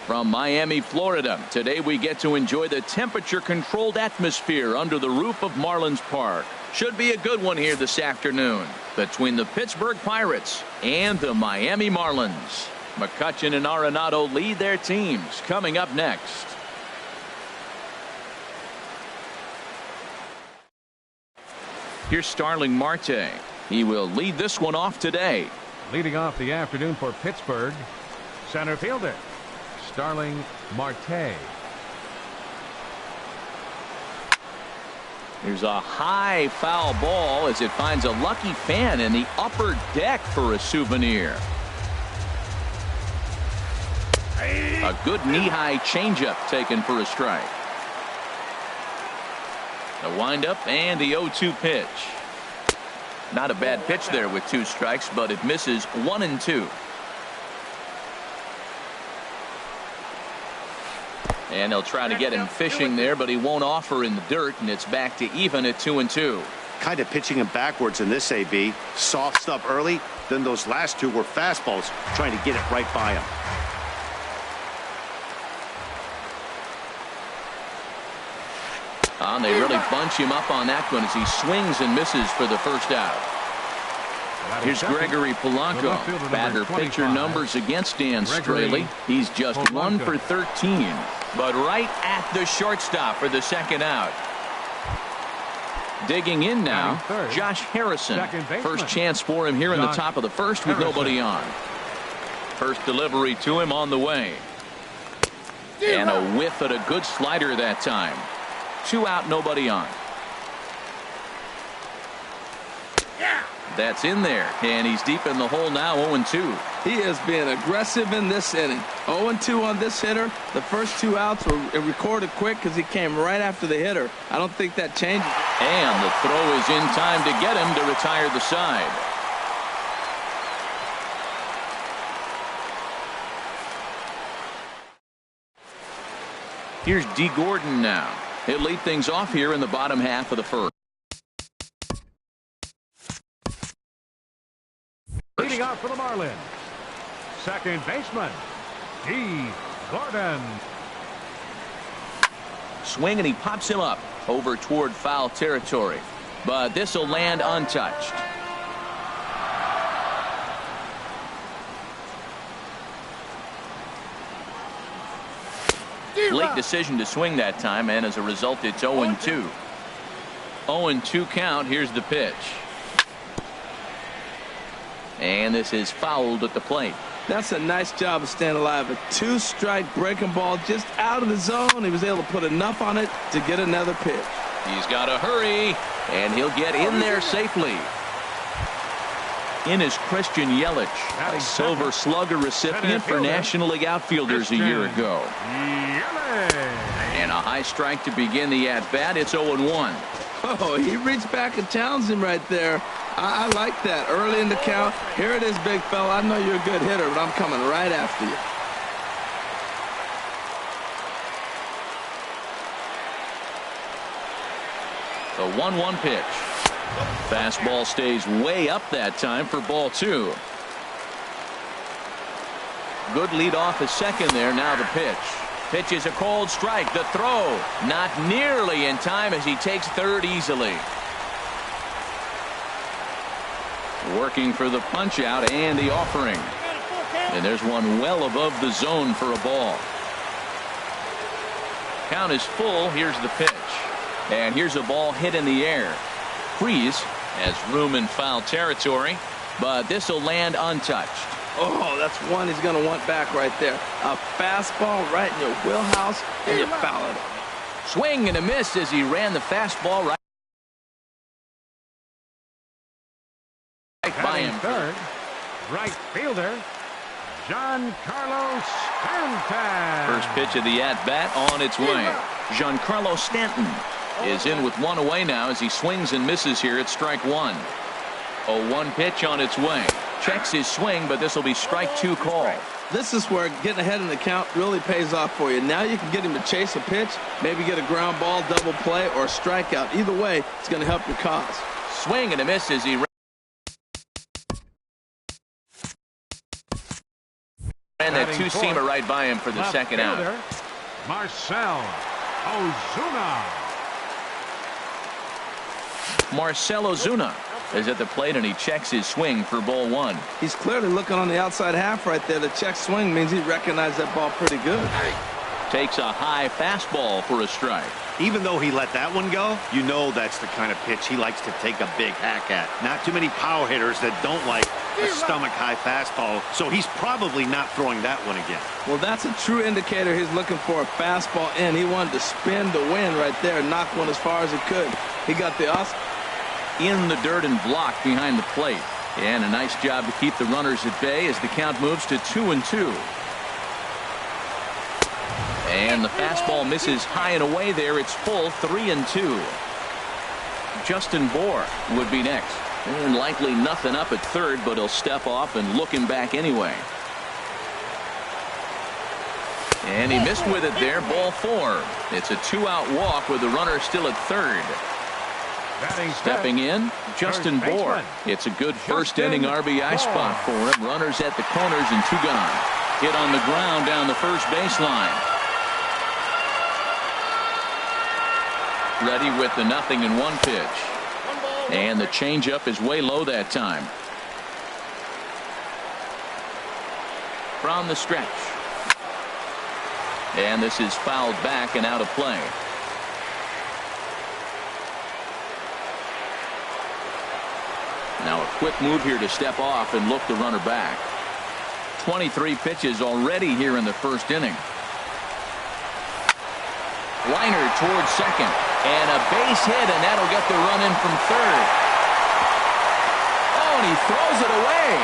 From Miami, Florida, today we get to enjoy the temperature-controlled atmosphere under the roof of Marlins Park. Should be a good one here this afternoon between the Pittsburgh Pirates and the Miami Marlins. McCutchen and Arenado lead their teams. Coming up next. Here's Starling Marte. He will lead this one off today. Leading off the afternoon for Pittsburgh, center fielder Starling Marte. Here's a high foul ball as it finds a lucky fan in the upper deck for a souvenir. A good knee-high changeup taken for a strike. The windup and the 0-2 pitch. Not a bad pitch there with 2 strikes, but it misses 1 and 2. And they'll try to get him fishing there, but he won't offer in the dirt, and it's back to even at 2 and 2. Kind of pitching him backwards in this AB. Soft stuff early, then those last 2 were fastballs, trying to get it right by him. They really bunch him up on that one as he swings and misses for the first out. Here's Gregory Polanco. Batter pitcher numbers against Dan Straley. He's just 1 for 13. But right at the shortstop for the second out. Digging in now, Josh Harrison. First chance for him here in the top of the first with nobody on. First delivery to him on the way. And a whiff at a good slider that time. 2 out, nobody on. That's in there, and he's deep in the hole now, 0-2. He is being aggressive in this inning. 0-2 on this hitter. The first 2 outs were recorded quick because he came right after the hitter. I don't think that changes. And the throw is in time to get him to retire the side. Here's D. Gordon now. He'll lead things off here in the bottom half of the first. Leading off for the Marlins, second baseman, D. Gordon. Swing and he pops him up over toward foul territory. But this will land untouched. Late decision to swing that time, and as a result it's 0-2. 0-2 count. Here's the pitch. And this is fouled at the plate. That's a nice job of staying alive. A 2-strike breaking ball just out of the zone. He was able to put enough on it to get another pitch. He's got to hurry, and he'll get in there safely. In is Christian Yelich, a Silver Slugger recipient for National League outfielders a year ago. And a high strike to begin the at-bat. It's 0-1. Oh, he reached back and challenged him right there. I like that. Early in the count. Here it is, big fella. I know you're a good hitter, but I'm coming right after you. The 1-1 pitch. Fastball stays way up that time for ball 2. Good lead off at second there. Now the pitch. Pitch is a cold strike. The throw not nearly in time as he takes third easily. Working for the punch out and the offering. And there's one well above the zone for a ball. Count is full. Here's the pitch. And here's a ball hit in the air. Freeze has room in foul territory, but this will land untouched. Oh, that's one he's going to want back right there. A fastball right in your wheelhouse, and you foul it. Swing and a miss as he ran the fastball right by him. Third, right fielder, Giancarlo Stanton. First pitch of the at-bat on its way. Giancarlo Stanton is in with 1 away now as he swings and misses here at strike 1. 0-1 pitch on its way. Checks his swing, but this will be strike 2 call. This is where getting ahead in the count really pays off for you. Now you can get him to chase a pitch, maybe get a ground ball, double play, or a strikeout. Either way, it's going to help your cause. Swing and a miss as he And that two-seamer right by him for the second out. Marcell Ozuna is at the plate, and he checks his swing for ball one. He's clearly looking on the outside half right there. The check swing means he recognized that ball pretty good. Takes a high fastball for a strike. Even though he let that one go, you know that's the kind of pitch he likes to take a big hack at. Not too many power hitters that don't like a stomach-high fastball, so he's probably not throwing that one again. Well, that's a true indicator he's looking for a fastball in. He wanted to spin the wind right there and knock one as far as he could. He got the in the dirt and blocked behind the plate. And a nice job to keep the runners at bay as the count moves to 2-2. And the fastball misses high and away there. It's full 3-2. Justin Bour would be next. And likely nothing up at third, but he'll step off and look him back anyway. And he missed with it there. Ball four. It's a two-out walk with the runner still at third. Stepping in, Justin Bour. It's a good first inning RBI spot for him. Runners at the corners and two gone. Hit on the ground down the first baseline. Ready with the 0-1 pitch. And the changeup is way low that time. From the stretch. And this is fouled back and out of play. Now a quick move here to step off and look the runner back. 23 pitches already here in the first inning. Liner towards second. And a base hit, and that'll get the run in from third. Oh, and he throws it away.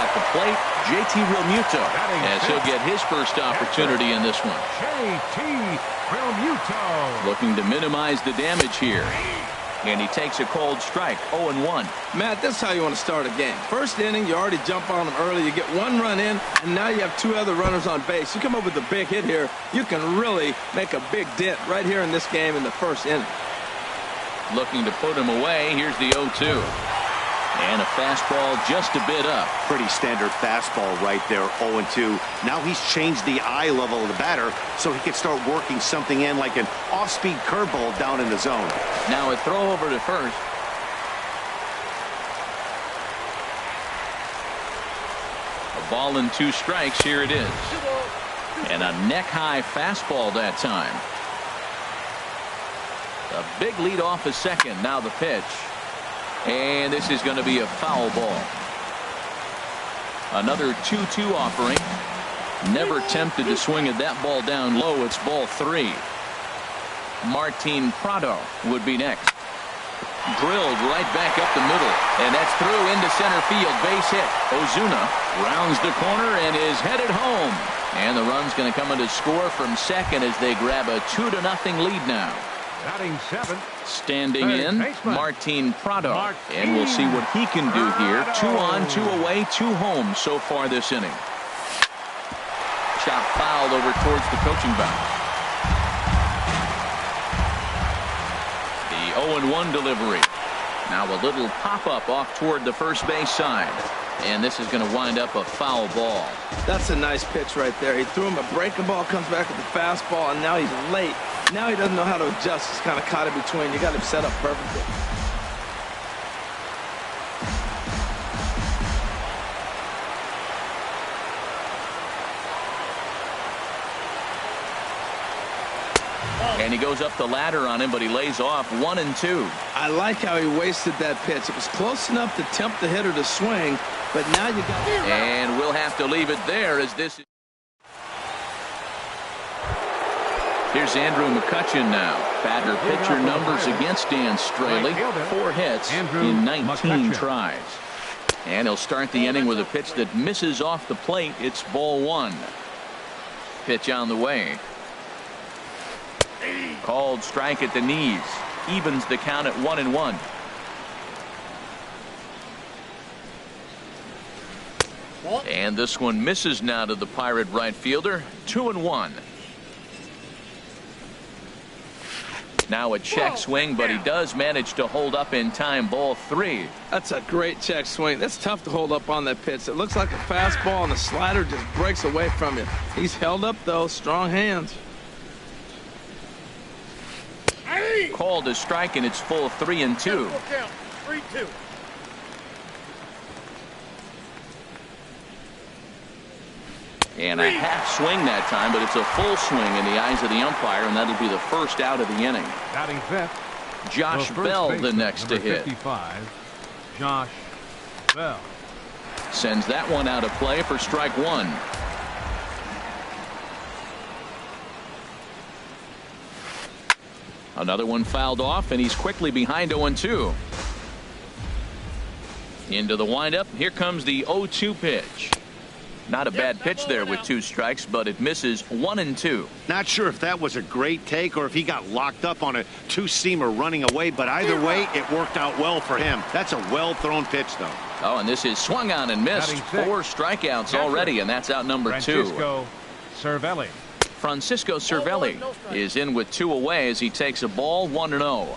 At the plate, JT Realmuto, as he'll get his first opportunity in this one. JT Realmuto. Looking to minimize the damage here. And he takes a cold strike, 0-1. Matt, this is how you want to start a game. First inning, you already jump on them early. You get one run in, and now you have two other runners on base. You come up with a big hit here, you can really make a big dent right here in this game in the first inning. Looking to put him away. Here's the 0-2. And a fastball just a bit up. Pretty standard fastball right there, 0-2. Now he's changed the eye level of the batter so he can start working something in like an off-speed curveball down in the zone. Now a throw over to first. A ball and two strikes. Here it is. And a neck-high fastball that time. A big lead off a second. Now the pitch. And this is going to be a foul ball. Another 2-2 offering. Never tempted to swing at that ball down low. It's ball three. Martin Prado would be next. Drilled right back up the middle. And that's through into center field. Base hit. Ozuna rounds the corner and is headed home. And the run's going to come in to score from second as they grab a 2-0 lead now. Batting seventh. Standing in, Martin Prado. And we'll see what he can do here. 2 on, 2 away, 2 home so far this inning. Shot fouled over towards the coaching box. The 0-1 delivery. Now a little pop-up off toward the first base side. And this is going to wind up a foul ball. That's a nice pitch right there. He threw him a breaking ball, comes back with the fastball, and now he's late. Now he doesn't know how to adjust. He's kind of caught in between. You got him set up perfectly. And he goes up the ladder on him, but he lays off 1-2. I like how he wasted that pitch. It was close enough to tempt the hitter to swing, but now you got. And we'll have to leave it there as this. Here's Andrew McCutchen now. Batter pitcher numbers against Dan Straley. 4 hits in 19 tries. And he'll start the inning with a pitch that misses off the plate. It's ball 1. Pitch on the way. Called strike at the knees. Evens the count at 1-1. And this one misses now to the Pirate right fielder. 2-1. Now a check swing, but he does manage to hold up in time. Ball 3. That's a great check swing. That's tough to hold up on that pitch. It looks like a fastball, and the slider just breaks away from you. He's held up, though. Strong hands. Called a strike, and it's full 3-2. 3-2. And a half swing that time, but it's a full swing in the eyes of the umpire, and that'll be the first out of the inning. Batting fifth, Josh Bell, the next to hit. 55, Josh Bell. Sends that one out of play for strike 1. Another one fouled off, and he's quickly behind 0-2. Into the windup. Here comes the 0-2 pitch. Not a bad pitch there with 2 strikes, but it misses 1-2. Not sure if that was a great take or if he got locked up on a two-seamer running away, but either way, it worked out well for him. That's a well-thrown pitch, though. Oh, and this is swung on and missed. 4 strikeouts already, and that's out number 2. Francisco Cervelli. Francisco Cervelli is in with 2 away as he takes a ball 1-0.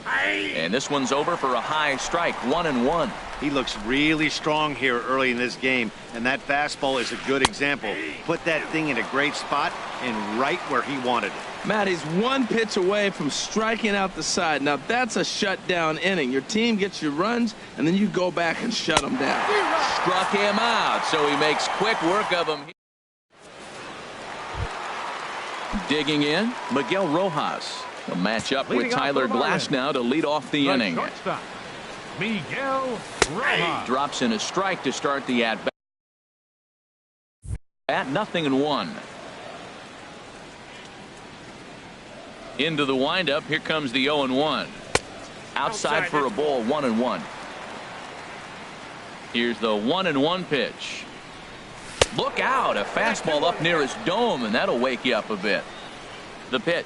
And this one's over for a high strike, 1-1. He looks really strong here early in this game, and that fastball is a good example. Put that thing in a great spot and right where he wanted it. Matt, he's 1 pitch away from striking out the side. Now, that's a shutdown inning. Your team gets your runs, and then you go back and shut them down. Struck him out, so he makes quick work of him. Digging in, Miguel Rojas. He'll match up with Tyler Glass now to lead off the inning. Shortstop, Miguel Rojas. Drops in a strike to start the at-bat. At 0-1. Into the windup. Here comes the 0-1. Outside for a ball, 1-1. Here's the 1-1 pitch. Look out, a fastball up near his dome, and that'll wake you up a bit. The pitch.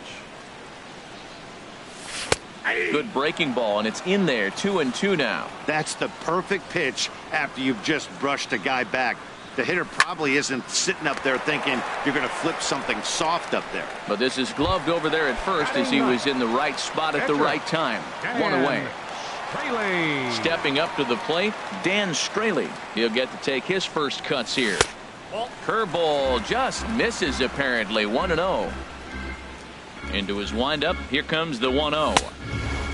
Good breaking ball, and it's in there. 2-2 now. That's the perfect pitch after you've just brushed a guy back. The hitter probably isn't sitting up there thinking you're going to flip something soft up there. But this is gloved over there at first as he was in the right spot at the right time. 1 away. Straley. Stepping up to the plate, Dan Straley. He'll get to take his first cuts here. Curveball just misses apparently. 1-0. Into his windup. Here comes the 1-0.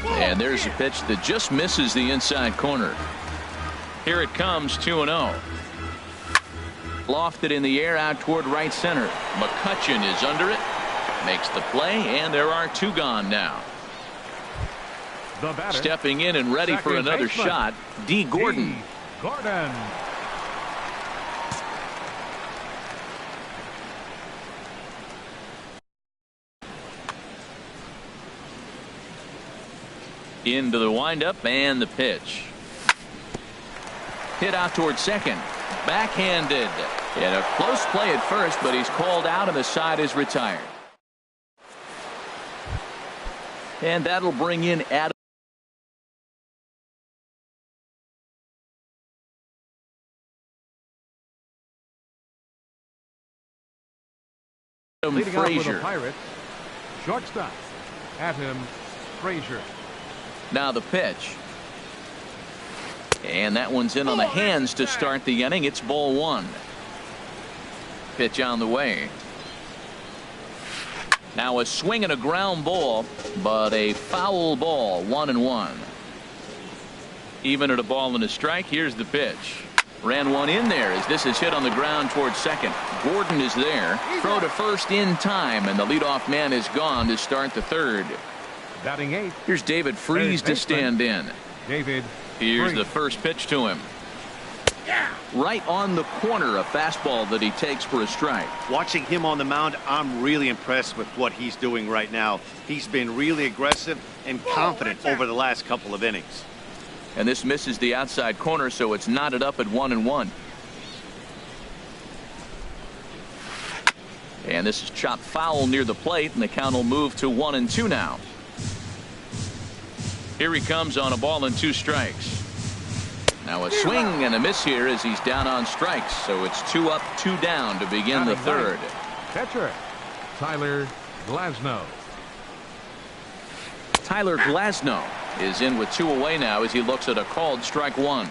And there's a pitch that just misses the inside corner. Here it comes, 2-0. Lofted in the air out toward right center. McCutchen is under it. Makes the play, and there are 2 gone now. The batter, stepping in and ready for another shot, D. Gordon. D. Gordon. Into the windup and the pitch. Hit out toward second. Backhanded. And a close play at first, but he's called out and the side is retired. And that'll bring in Adam Leading off with the Frazier. Pirates, shortstop, Adam Frazier. Now the pitch. And that one's in on the hands to start the inning. It's ball 1. Pitch on the way. Now a swing and a ground ball, but a foul ball. 1-1. Even at a ball and a strike. Here's the pitch. Ran one in there as this is hit on the ground towards second. Gordon is there. Throw to first in time, and the leadoff man is gone to start the third. Batting 8th. Here's David Freese to stand in. David. Here's Freese. the first pitch to him. Right on the corner, a fastball that he takes for a strike. Watching him on the mound, I'm really impressed with what he's doing right now. He's been really aggressive and confident over the last couple of innings. And this misses the outside corner, so it's knotted up at 1-1. And this is chopped foul near the plate, and the count will move to 1-2 now. Here he comes on a ball and 2 strikes. Now a swing and a miss here as he's down on strikes, so it's 2 up, 2 down to begin the third. Catcher Tyler Glasnow. Tyler Glasnow is in with 2 away now as he looks at a called strike 1.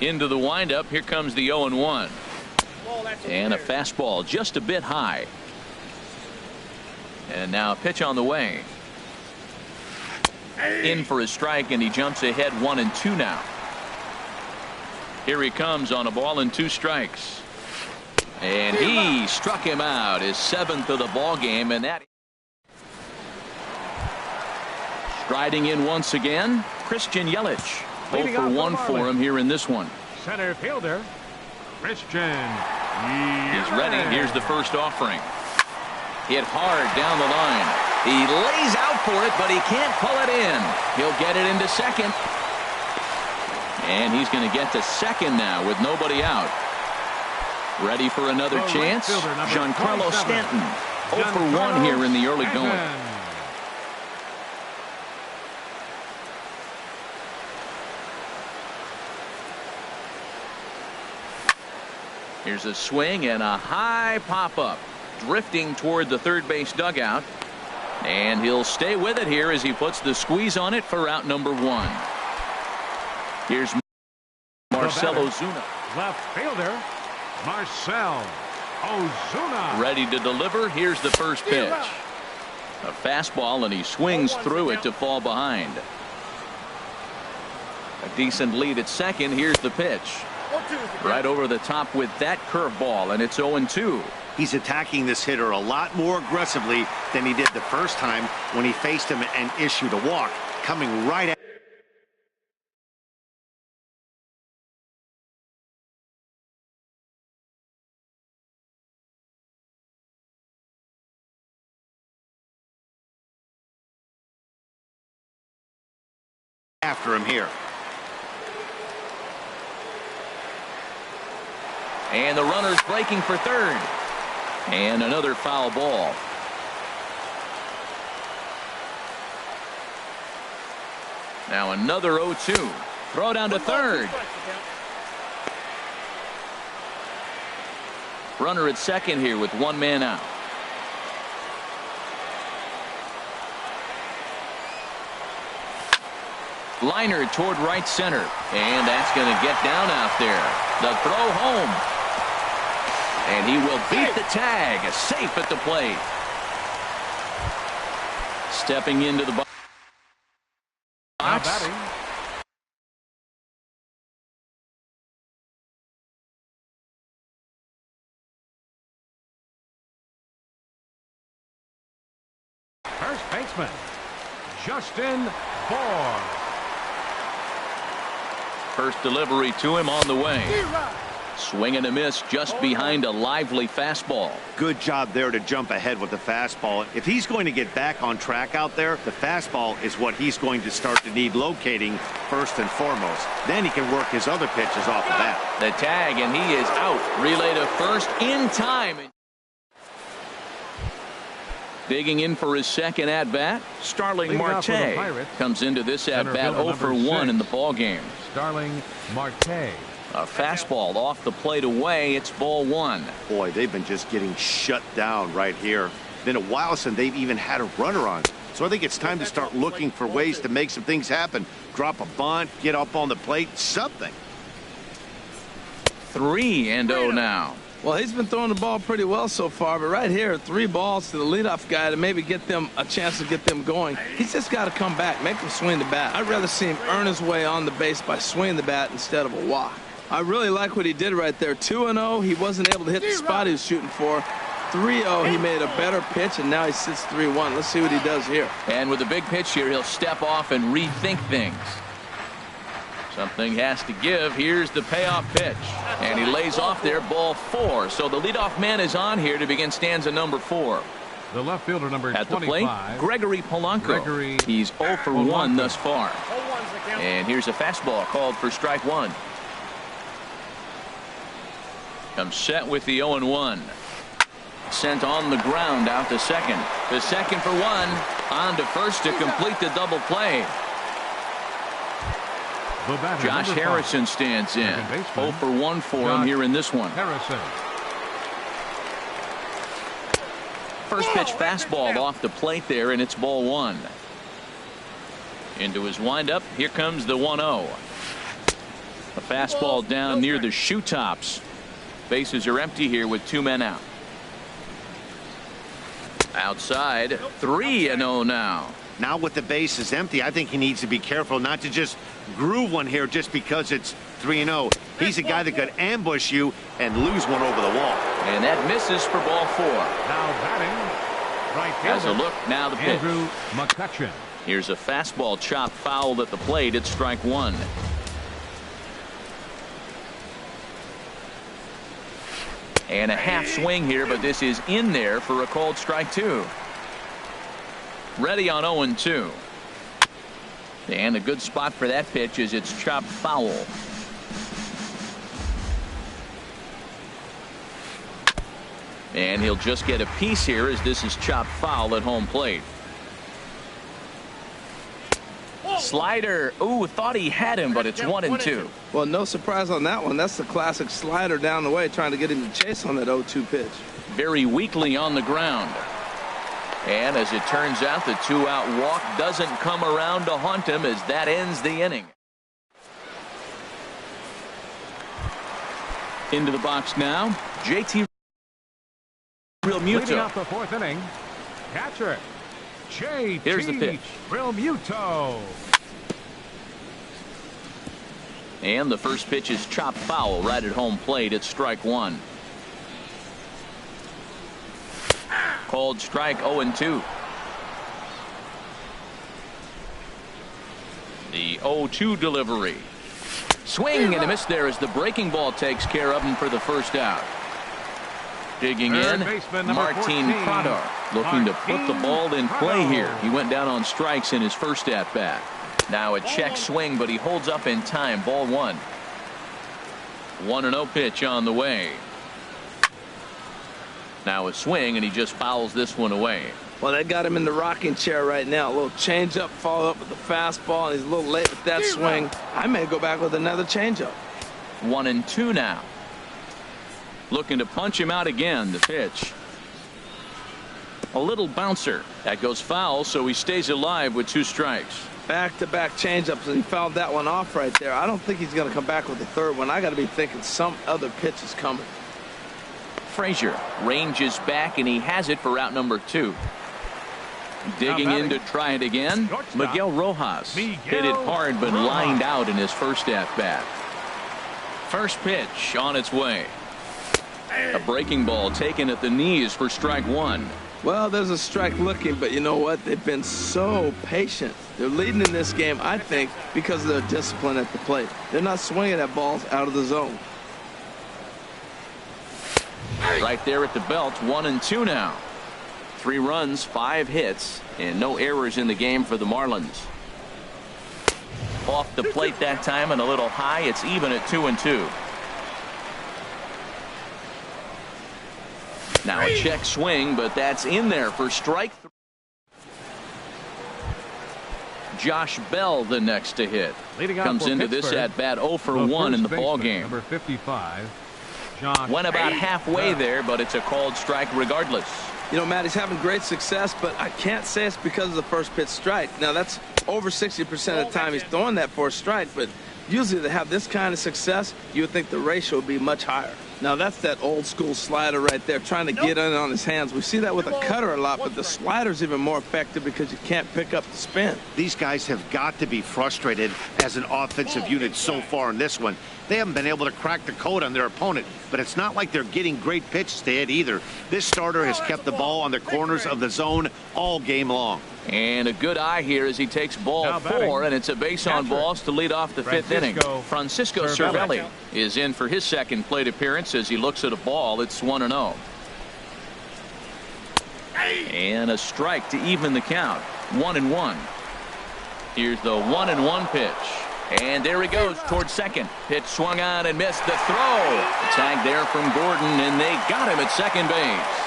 Into the windup. Here comes the 0-1. And a fastball just a bit high. And now a pitch on the way. In for a strike, and he jumps ahead 1-2 now. Here he comes on a ball and 2 strikes. And he struck him out, his 7th of the ball game, and that. Striding in once again, Christian Yelich. 0 for 1 for him here in this one. Center fielder, Christian. He's ready. Here's the first offering. Hit hard down the line. He lays out for it, but he can't pull it in. He'll get it into second. And he's going to get to second now with nobody out. Ready for another chance? Giancarlo Stanton. 0 for 1 here in the early going. Here's a swing and a high pop-up. Drifting toward the third base dugout. And he'll stay with it here as he puts the squeeze on it for out number 1. Here's Marcell Ozuna. Left fielder, Marcell Ozuna. Ready to deliver. Here's the first pitch. A fastball, and he swings through it to fall behind. A decent lead at second. Here's the pitch. Right over the top with that curveball, and it's 0-2. He's attacking this hitter a lot more aggressively than he did the first time when he faced him and issued a walk, coming right at. After him here. And the runner's breaking for third. And another foul ball. Now another 0-2. Throw down to third. Runner at second here with 1 man out. Liner toward right center. And that's going to get down out there. The throw home. And he will beat the tag. Safe at the plate. Stepping into the box. First baseman, Justin Bour. First delivery to him on the way. Swing and a miss just behind a lively fastball. Good job there to jump ahead with the fastball. If he's going to get back on track out there, the fastball is what he's going to start to need locating first and foremost. Then he can work his other pitches off the bat. The tag, and he is out. Relay to first in time. Digging in for his second at-bat, Starling Marte comes into this at-bat 0 for 1 in the ballgame. Starling Marte. A fastball off the plate away. It's ball 1. Boy, they've been just getting shut down right here. Been a while since they've even had a runner on. So I think it's time to start looking for ways to make some things happen. Drop a bunt, get up on the plate, something. 3-0 now. Well, he's been throwing the ball pretty well so far, but right here, 3 balls to the leadoff guy to maybe get them a chance to get them going. He's just got to come back, make him swing the bat. I'd rather see him earn his way on the base by swinging the bat instead of a walk. I really like what he did right there. 2-0, he wasn't able to hit the spot he was shooting for. 3-0, he made a better pitch, and now he sits 3-1. Let's see what he does here. And with a big pitch here, he'll step off and rethink things. Something has to give. Here's the payoff pitch. And he lays off there, ball 4. So the leadoff man is on here to begin stanza number 4. The left fielder, number 25. At the plate, Gregory Polanco. He's 0 for 1 thus far. And here's a fastball called for strike 1. Comes set with the 0-1. Sent on the ground out to second. To second for 1. On to first to complete the double play. Josh Harrison stands in. 0 for 1 for him here in this one. Harrison. First pitch fastball off the plate there, and it's ball one. Into his windup. Here comes the 1-0. A fastball down near the shoe tops. Bases are empty here with 2 men out. Outside, 3-0 now. Now with the bases empty, I think he needs to be careful not to just groove one here just because it's 3-0. He's a guy that could ambush you and lose one over the wall. And that misses for ball 4. Now batting, right fielder. Has a look, now the pitch. Andrew McCutcheon. Here's a fastball chopped foul at the plate. It's strike 1. And a half swing here, but this is in there for a called strike 2. Ready on 0-2. And a good spot for that pitch is it's chopped foul. And he'll just get a piece here as this is chopped foul at home plate. Slider. Ooh, thought he had him, but it's 1-2. Well, no surprise on that one. That's the classic slider down the way, trying to get him to chase on that 0-2 pitch. Very weakly on the ground. And as it turns out, the 2-out walk doesn't come around to haunt him as that ends the inning. Into the box now, JT Leading Realmuto. off the 4th inning, catcher JT Here's the pitch. Realmuto. And the first pitch is chopped foul right at home plate. It's strike 1. Called strike 0-2. The 0-2 delivery. Swing and a miss there as the breaking ball takes care of him for the first out. Digging Third in, baseman, number Martin 14, Pradar looking to put the ball in play Prado. here. He went down on strikes in his first at bat. Now a check swing, but he holds up in time. Ball 1. 1-0 pitch on the way. Now a swing, and he just fouls this one away. Well, they got him in the rocking chair right now. A little changeup, follow up with the fastball, and he's a little late with that swing. I may go back with another changeup. 1-2 now. Looking to punch him out again. The pitch. A little bouncer. That goes foul, so he stays alive with 2 strikes. Back-to-back changeups, and he fouled that one off right there. I don't think he's going to come back with the third one. I got to be thinking some other pitch is coming. Frazier ranges back, and he has it for out number 2. Digging in to try it again. Miguel Rojas hit it hard, but lined out in his first at bat. First pitch on its way. A breaking ball taken at the knees for strike 1. Well, there's a strike looking, but you know what? They've been so patient. They're leading in this game, I think, because of their discipline at the plate. They're not swinging at balls out of the zone. Right there at the belt. 1-2 now. 3 runs, 5 hits, and no errors in the game for the Marlins. Off the plate that time and a little high. It's even at 2-2. Now a check swing, but that's in there for strike 3. Josh Bell the next to hit. Comes into this at bat 0 for 1 in the ball game. Number 55. Josh Went about halfway there, but it's a called strike regardless. You know, Matt, he's having great success, but I can't say it's because of the first pitch strike. Now, that's over 60% of the time he's throwing that for a strike, but usually to have this kind of success, you would think the ratio would be much higher. Now, that's that old school slider right there, trying to get in on his hands. We see that with a cutter a lot, but the slider's even more effective because you can't pick up the spin. These guys have got to be frustrated as an offensive unit so far in this one. They haven't been able to crack the code on their opponent, but it's not like they're getting great pitches to hit either. This starter has kept the ball on the corners of the zone all game long. And a good eye here as he takes ball 4, and it's a base on balls to lead off the 5th inning. Francisco Cervelli is in for his second plate appearance as he looks at a ball. It's 1-0. And a strike to even the count. 1-1. Here's the 1-1 pitch. And there he goes towards second. Pitch swung on and missed. The throw. A tag there from Gordon, and they got him at second base.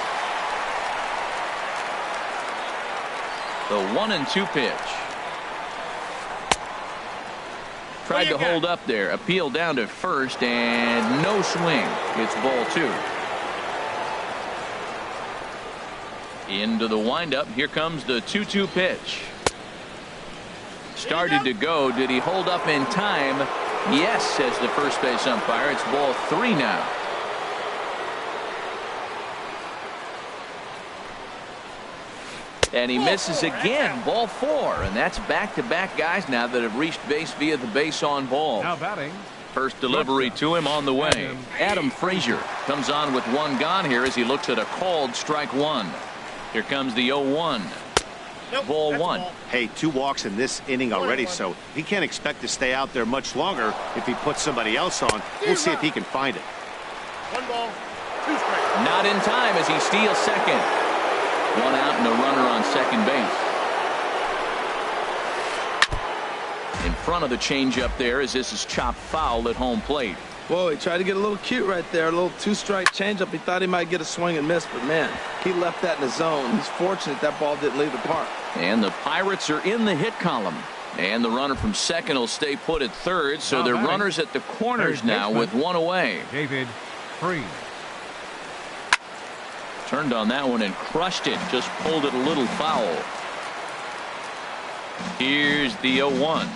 The 1-2 pitch. Tried to hold up there. Appeal down to first, and no swing. It's ball 2. Into the windup. Here comes the 2-2 pitch. Started to go. Did he hold up in time? Yes, says the first base umpire. It's ball 3 now. And he misses again. Ball 4. And that's back-to-back guys now that have reached base via the base on ball. Now batting. First delivery to him on the way. Adam Frazier comes on with 1 gone here as he looks at a called strike 1. Here comes the 0-1. Ball 1. Hey, 2 walks in this inning already, so he can't expect to stay out there much longer if he puts somebody else on. We'll see if he can find it. 1 ball, 2 strikes. Not in time as he steals second. 1 out and a runner on second base. In front of the changeup there as this is chopped foul at home plate. Whoa, he tried to get a little cute right there. A little 2-strike changeup. He thought he might get a swing and miss, but man, he left that in the zone. He's fortunate that ball didn't leave the park. And the Pirates are in the hit column. And the runner from second will stay put at third, so they're runners at the corners now with 1 away. David Freese. Turned on that one and crushed it. Just pulled it a little foul. Here's the 0-1.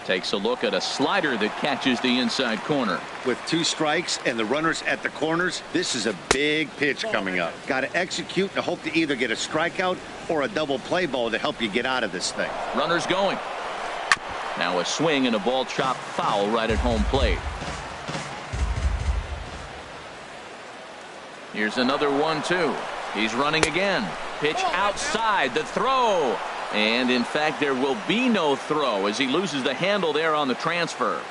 Takes a look at a slider that catches the inside corner. With 2 strikes and the runners at the corners, this is a big pitch coming up. Got to execute and hope to either get a strikeout or a double play ball to help you get out of this thing. Runners going. Now a swing and a ball chopped foul right at home plate. Here's another 1-2. He's running again. Pitch outside. The throw. And in fact, there will be no throw as he loses the handle there on the transfer.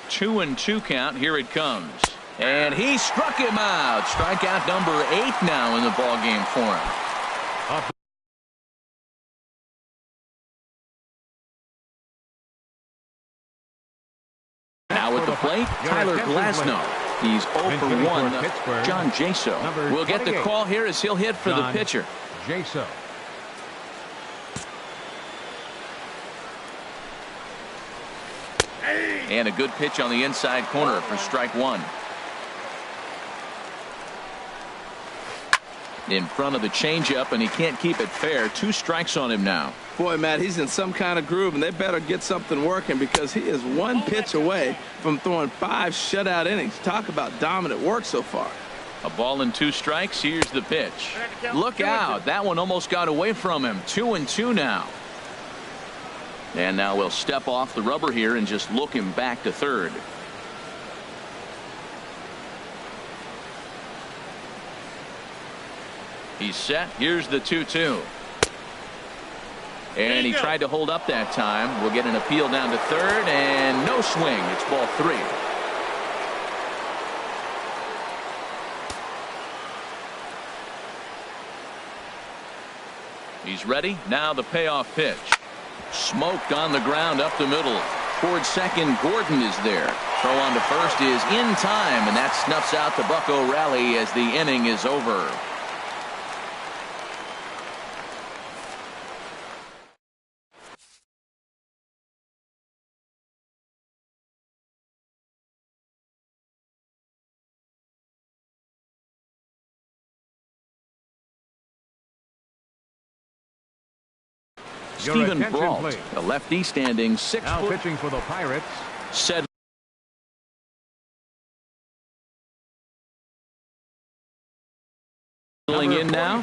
2-2 count. Here it comes. And he struck him out. Strikeout number 8 now in the ball game for him. Now at the plate, Tyler Glasnow. He's 0 for 1. John Jaso will get the call here as he'll hit for the pitcher. Jaso. And a good pitch on the inside corner for strike 1. In front of the changeup, and he can't keep it fair. 2 strikes on him now. Boy, Matt, he's in some kind of groove, and they better get something working because he is 1 pitch away from throwing 5 shutout innings. Talk about dominant work so far. A ball and 2 strikes. Here's the pitch. Look out. That one almost got away from him. 2-2 now. And now we'll step off the rubber here and just look him back to third. He's set. Here's the 2-2. And he tried to hold up that time. We'll get an appeal down to third and no swing. It's ball 3. He's ready. Now the payoff pitch. Smoked on the ground up the middle. Toward second, Gordon is there. Throw on to first is in time, and that snuffs out the Bucco rally as the inning is over. Stephen Brault, the lefty, standing 6 Now foot. pitching for the Pirates. Said filling in now.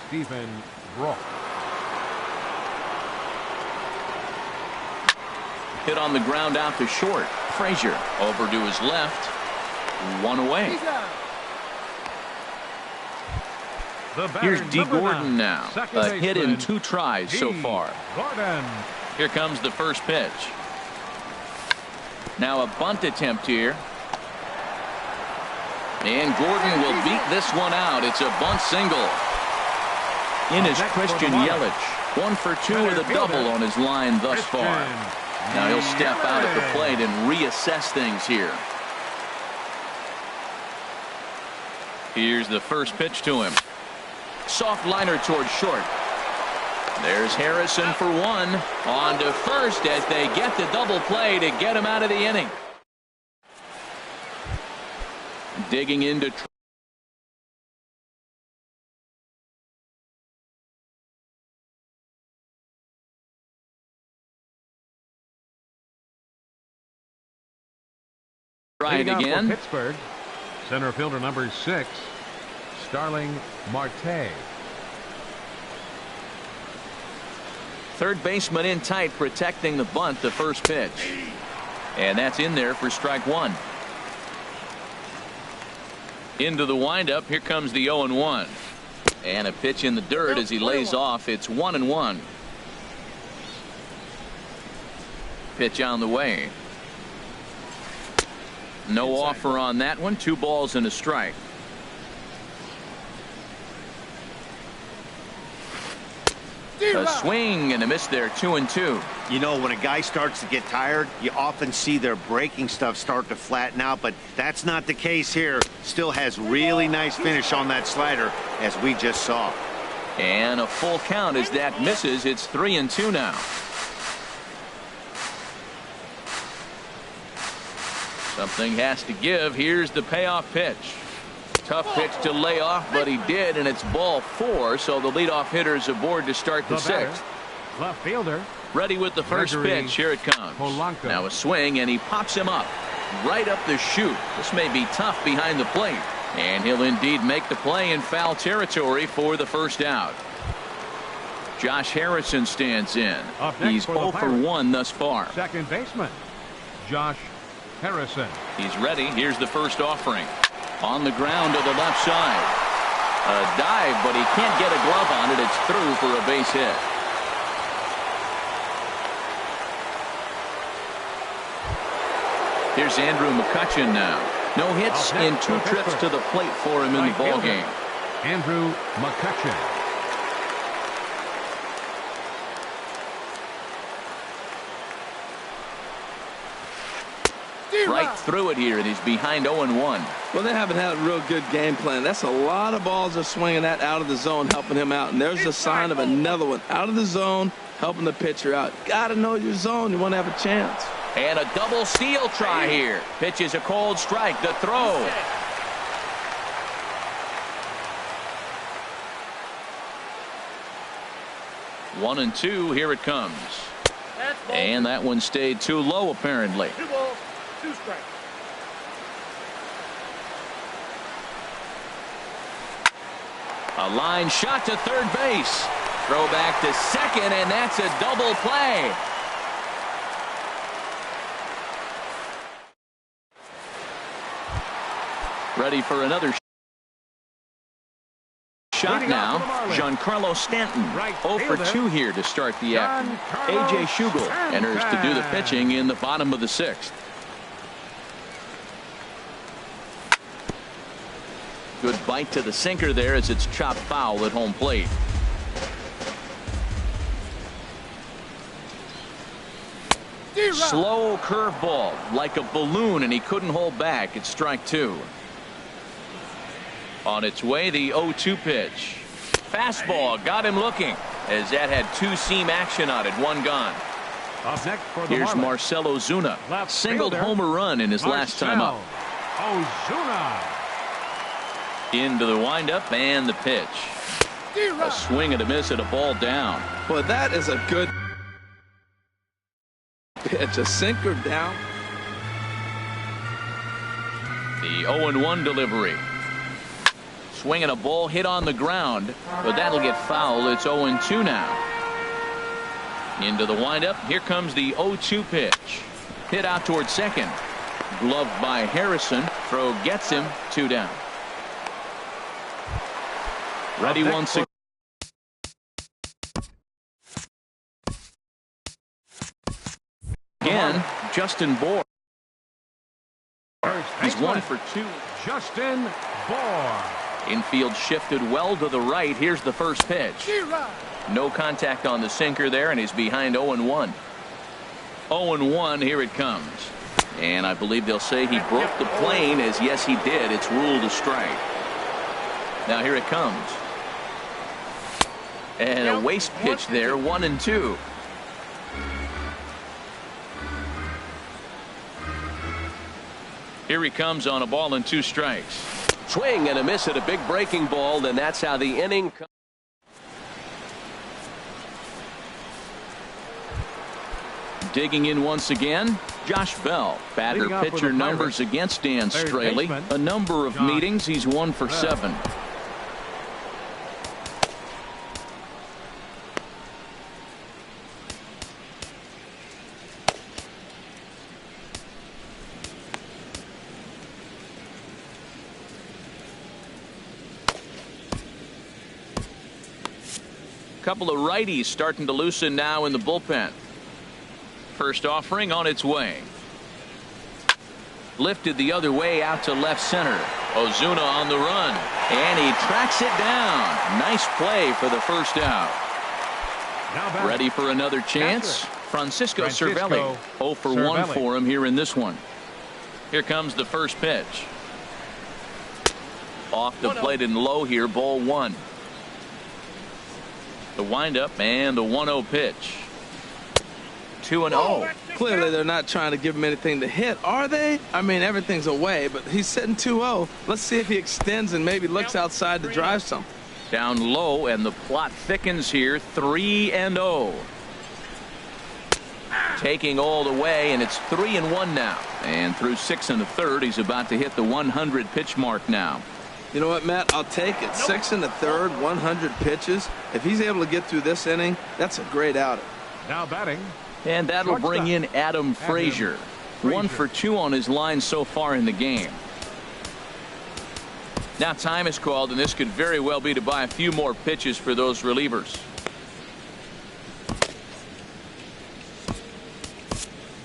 Stephen Brault. Hit on the ground out to short. Frazier over to his left. 1 away. Here's D. Gordon now. A hit in 2 tries so far. Gordon. Here comes the first pitch. Now a bunt attempt here. And Gordon will beat this one out. It's a bunt single. In is Christian Yelich. 1 for 2 with a double on his line thus far. Now he'll step out at the plate and reassess things here. Here's the first pitch to him. Soft liner towards short. There's Harrison for 1. On to first as they get the double play to get him out of the inning. Digging into Try it Leading off for again. Pittsburgh, center fielder number 6, Starling Marte. Third baseman in tight, protecting the bunt, the first pitch. And that's in there for strike one. Into the windup. Here comes the 0-1. And a pitch in the dirt as he lays off. It's 1-1. Pitch on the way. No offer on that one. 2 balls and a strike. A swing and a miss there. 2-2. You know, when a guy starts to get tired, you often see their breaking stuff start to flatten out, but that's not the case here. Still has really nice finish on that slider, as we just saw. And a full count as that misses. It's 3-2 now. Something has to give. Here's the payoff pitch. Tough pitch to lay off, but he did, and it's ball 4, so the leadoff hitter is aboard to start the 6th. Left fielder. Ready with the first pitch. Here it comes. Polanco. Now a swing, and he pops him up right up the chute. This may be tough behind the plate, and he'll indeed make the play in foul territory for the first out. Josh Harrison stands in. He's 0 for 1 thus far. Second baseman, Josh Harrison. He's ready. Here's the first offering. On the ground to the left side. A dive, but he can't get a glove on it. It's through for a base hit. Here's Andrew McCutchen now. No hits in 2 trips to the plate for him in the ball game. Andrew McCutchen. Right through it here, and he's behind 0-1. Well, they haven't had a real good game plan. That's a lot of balls they're swinging at out of the zone, helping him out. And there's a sign of another one out of the zone, helping the pitcher out. Got to know your zone. You want to have a chance. And a double steal try here. Pitches a cold strike. The throw. One and two. Here it comes. And that one stayed too low, apparently. 2 balls, 2 strikes. A line shot to third base. Throw back to second, and that's a double play. Ready for another shot now. Giancarlo Stanton, 0 for 2 here to start the afternoon. A.J. Schugel enters to do the pitching in the bottom of the 6th. Good bite to the sinker there as it's chopped foul at home plate. Slow curveball like a balloon, and he couldn't hold back. It's strike 2. On its way, the 0-2 pitch. Fastball got him looking as that had 2-seam action on it. 1 gone. Up next for the Here's Marlins. Marcell Ozuna. Left Singled fielder, homer run in his last time up. Ozuna. Into the windup and the pitch. A swing and a miss at a ball down. Well, that is a good pitch. A sinker down. The 0-1 delivery. Swinging a ball hit on the ground, but that'll get foul. It's 0-2 now. Into the windup. Here comes the 0-2 pitch. Hit out toward second. Gloved by Harrison. Throw gets him. 2 down. Ready once again. Justin Bour. He's 1 for 2. Justin Bour. Infield shifted well to the right. Here's the first pitch. No contact on the sinker there, and he's behind 0-1. 0-1. Here it comes. And I believe they'll say he broke the plane, as yes he did. It's ruled a strike. Now here it comes. And a waste pitch there. 1-2. Here he comes on a ball and 2 strikes. Swing and a miss at a big breaking ball, and that's how the inning comes. Digging in once again. Josh Bell, batter pitcher numbers against Dan Straley. A number of meetings. He's 1 for 7. Couple of righties starting to loosen now in the bullpen. First offering on its way. Lifted the other way out to left center. Ozuna on the run, and he tracks it down. Nice play for the first out. Ready for another chance? Francisco Cervelli. 0 for 1 for him here in this one. Here comes the first pitch. Off the plate and low here, ball 1. The windup and the 1-0 pitch. 2-0. Clearly they're not trying to give him anything to hit, are they? I mean, everything's away, but he's sitting 2-0. Let's see if he extends and maybe looks outside to drive some. Down low, and the plot thickens here. 3-0. Taking all the way, and it's 3-1 now. And through 6 1/3, he's about to hit the 100 pitch mark now. You know what, Matt? I'll take it. 6 1/3, 100 pitches. If he's able to get through this inning, that's a great outing. Now batting. And that'll bring in Adam Frazier. 1 for 2 on his line so far in the game. Now time is called, and this could very well be to buy a few more pitches for those relievers.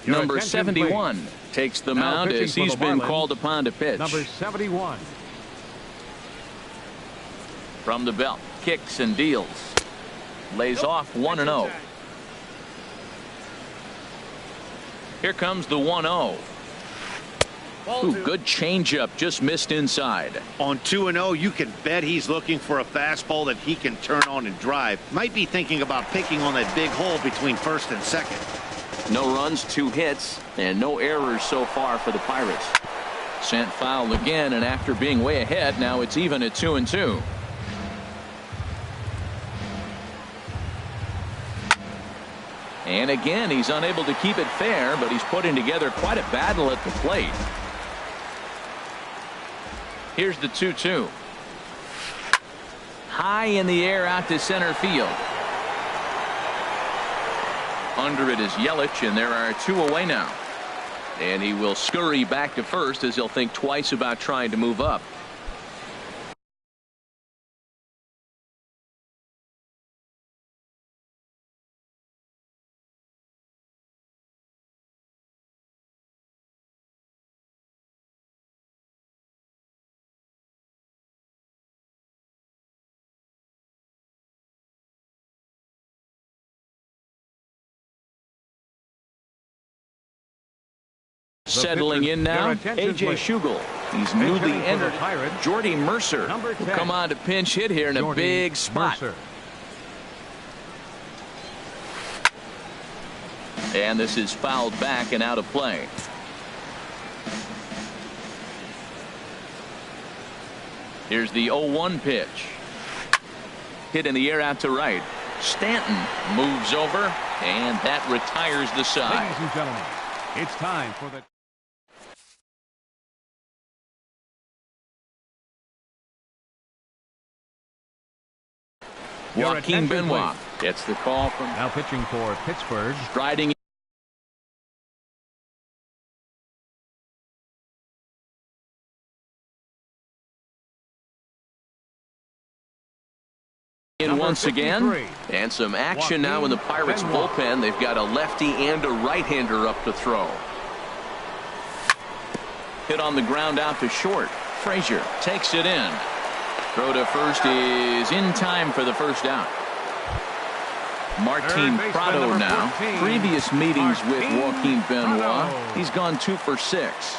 Number 71 takes the mound as he's been called upon to pitch. Number 71. From the belt, kicks and deals. Lays off 1-0. Here comes the 1-0. Ooh, good changeup, just missed inside. On 2-0, you can bet he's looking for a fastball that he can turn on and drive. Might be thinking about picking on that big hole between first and second. No runs, 2 hits, and no errors so far for the Pirates. Sent foul again, and after being way ahead, now it's even at 2-2. And again, he's unable to keep it fair, but he's putting together quite a battle at the plate. Here's the 2-2. High in the air out to center field. Under it is Yelich, and there are 2 away now. And he will scurry back to first as he'll think twice about trying to move up. Settling in now, A.J. Schugel. He's newly entered. Jordy Mercer will come on to pinch hit here in a big spot. And this is fouled back and out of play. Here's the 0-1 pitch. Hit in the air out to right. Stanton moves over, and that retires the side. Ladies and gentlemen, it's time for the Joaquin Benoit gets the call from now pitching for Pittsburgh. Striding in once again, and some action now in the Pirates bullpen. They've got a lefty and a right-hander up to throw. Hit on the ground out to short. Frazier takes it in. Throw to first is in time for the first out. Martin Prado now. Previous meetings with Joaquin Benoit, he's gone 2 for 6.